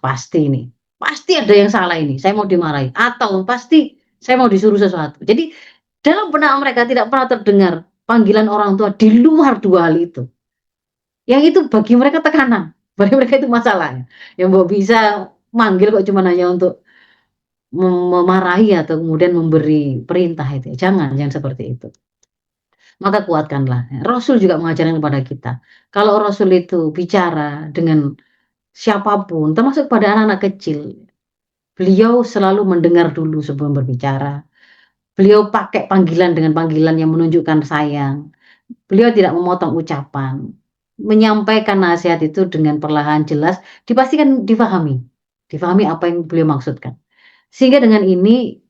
[SPEAKER 1] pasti ini. Pasti ada yang salah ini, saya mau dimarahi. Atau pasti saya mau disuruh sesuatu. Jadi dalam benak mereka tidak pernah terdengar panggilan orang tua di luar dua hal itu. Yang itu bagi mereka tekanan. Bagi mereka itu masalahnya. Yang mau bisa manggil kok cuma hanya untuk memarahi atau kemudian memberi perintah itu. Jangan seperti itu. Maka kuatkanlah. Rasul juga mengajarkan kepada kita. Kalau Rasul itu bicara dengan siapapun, termasuk pada anak-anak kecil, beliau selalu mendengar dulu sebelum berbicara. Beliau pakai panggilan dengan panggilan yang menunjukkan sayang. Beliau tidak memotong ucapan. Menyampaikan nasihat itu dengan perlahan jelas, dipastikan difahami. Difahami apa yang beliau maksudkan. Sehingga dengan ini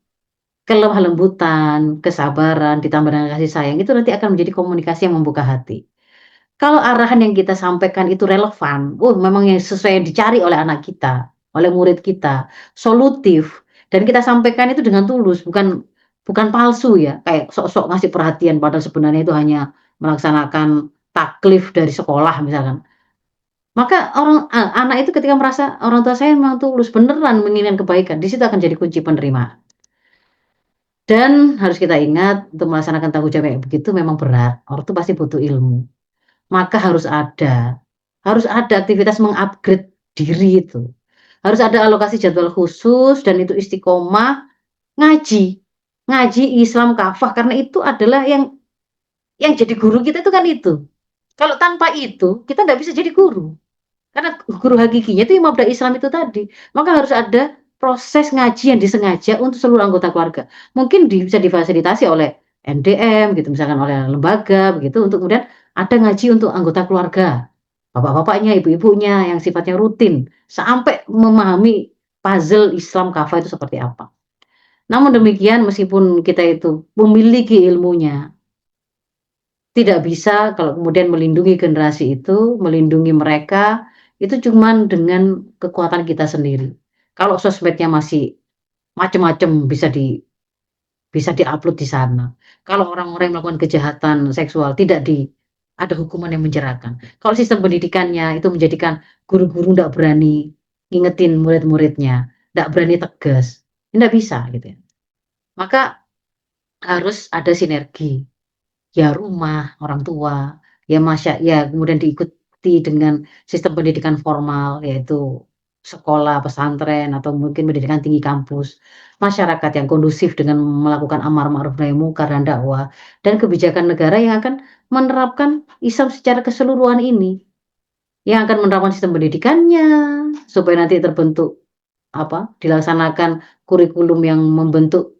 [SPEAKER 1] kelemah lembutan, kesabaran, ditambah dengan kasih sayang, itu nanti akan menjadi komunikasi yang membuka hati. Kalau arahan yang kita sampaikan itu relevan, memang yang sesuai yang dicari oleh anak kita, oleh murid kita, solutif, dan kita sampaikan itu dengan tulus, bukan palsu ya, kayak sok-sok ngasih perhatian, padahal sebenarnya itu hanya melaksanakan taklif dari sekolah misalkan. Maka anak itu ketika merasa orang tua saya memang tulus, beneran menginginkan kebaikan, di situ akan jadi kunci penerimaan. Dan harus kita ingat untuk melaksanakan tanggung jawab yang begitu memang berat. Orang itu pasti butuh ilmu. Maka harus ada aktivitas mengupgrade diri itu. Harus ada alokasi jadwal khusus dan itu istiqomah ngaji. Ngaji Islam kafah karena itu adalah yang jadi guru kita itu kan itu. Kalau tanpa itu kita nggak bisa jadi guru. Karena guru hakikinya itu mabda Islam itu tadi. Maka harus ada proses ngaji yang disengaja untuk seluruh anggota keluarga. Mungkin bisa difasilitasi oleh NDM gitu, misalkan oleh lembaga begitu, untuk kemudian ada ngaji untuk anggota keluarga. Bapak-bapaknya, ibu-ibunya yang sifatnya rutin sampai memahami puzzle Islam kafah itu seperti apa. Namun demikian meskipun kita itu memiliki ilmunya, tidak bisa kalau kemudian melindungi generasi itu, melindungi mereka, itu cuman dengan kekuatan kita sendiri. Kalau sosmednya masih macam-macam bisa di-upload di sana. Kalau orang-orang yang melakukan kejahatan seksual tidak ada hukuman yang menjerahkan. Kalau sistem pendidikannya itu menjadikan guru-guru ndak berani ngingetin murid-muridnya, ndak berani tegas, ndak bisa gitu ya. Maka harus ada sinergi. Ya rumah, orang tua, ya kemudian diikuti dengan sistem pendidikan formal, yaitu sekolah, pesantren, atau mungkin pendidikan tinggi kampus, masyarakat yang kondusif dengan melakukan amar ma'ruf nahi mungkar dan dakwah, dan kebijakan negara yang akan menerapkan Islam secara keseluruhan ini, yang akan menerapkan sistem pendidikannya, supaya nanti terbentuk dilaksanakan kurikulum yang membentuk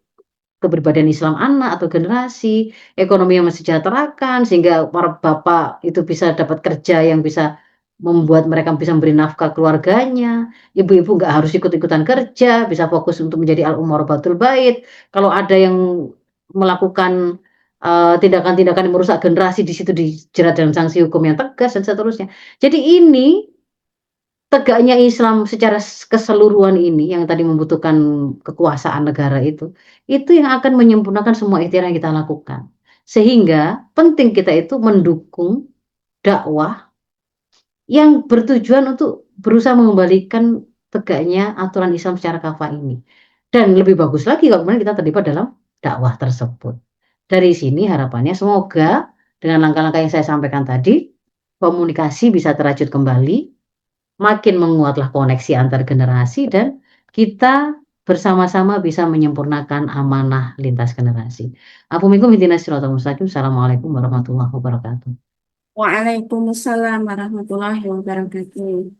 [SPEAKER 1] kepribadian Islam anak atau generasi, ekonomi yang mensejahterakan sehingga para bapak itu bisa dapat kerja yang bisa membuat mereka bisa memberi nafkah keluarganya, ibu-ibu nggak harus ikut-ikutan kerja, bisa fokus untuk menjadi al-umarabatul bait. Kalau ada yang melakukan, tindakan-tindakan yang merusak generasi, di situ dijerat dalam sanksi hukum yang tegas dan seterusnya. Jadi ini tegaknya Islam secara keseluruhan ini yang tadi membutuhkan kekuasaan negara itu yang akan menyempurnakan semua ikhtiar yang kita lakukan. Sehingga penting kita itu mendukung dakwah yang bertujuan untuk berusaha mengembalikan tegaknya aturan Islam secara kafah ini. Dan lebih bagus lagi kalau kemudian kita terlibat dalam dakwah tersebut. Dari sini harapannya semoga dengan langkah-langkah yang saya sampaikan tadi, komunikasi bisa terajut kembali, makin menguatlah koneksi antar generasi dan kita bersama-sama bisa menyempurnakan amanah lintas generasi. Afumikum ihdinas siratal mustaqim. Assalamualaikum warahmatullahi wabarakatuh.
[SPEAKER 3] Waalaikumsalam warahmatullahi wabarakatuh.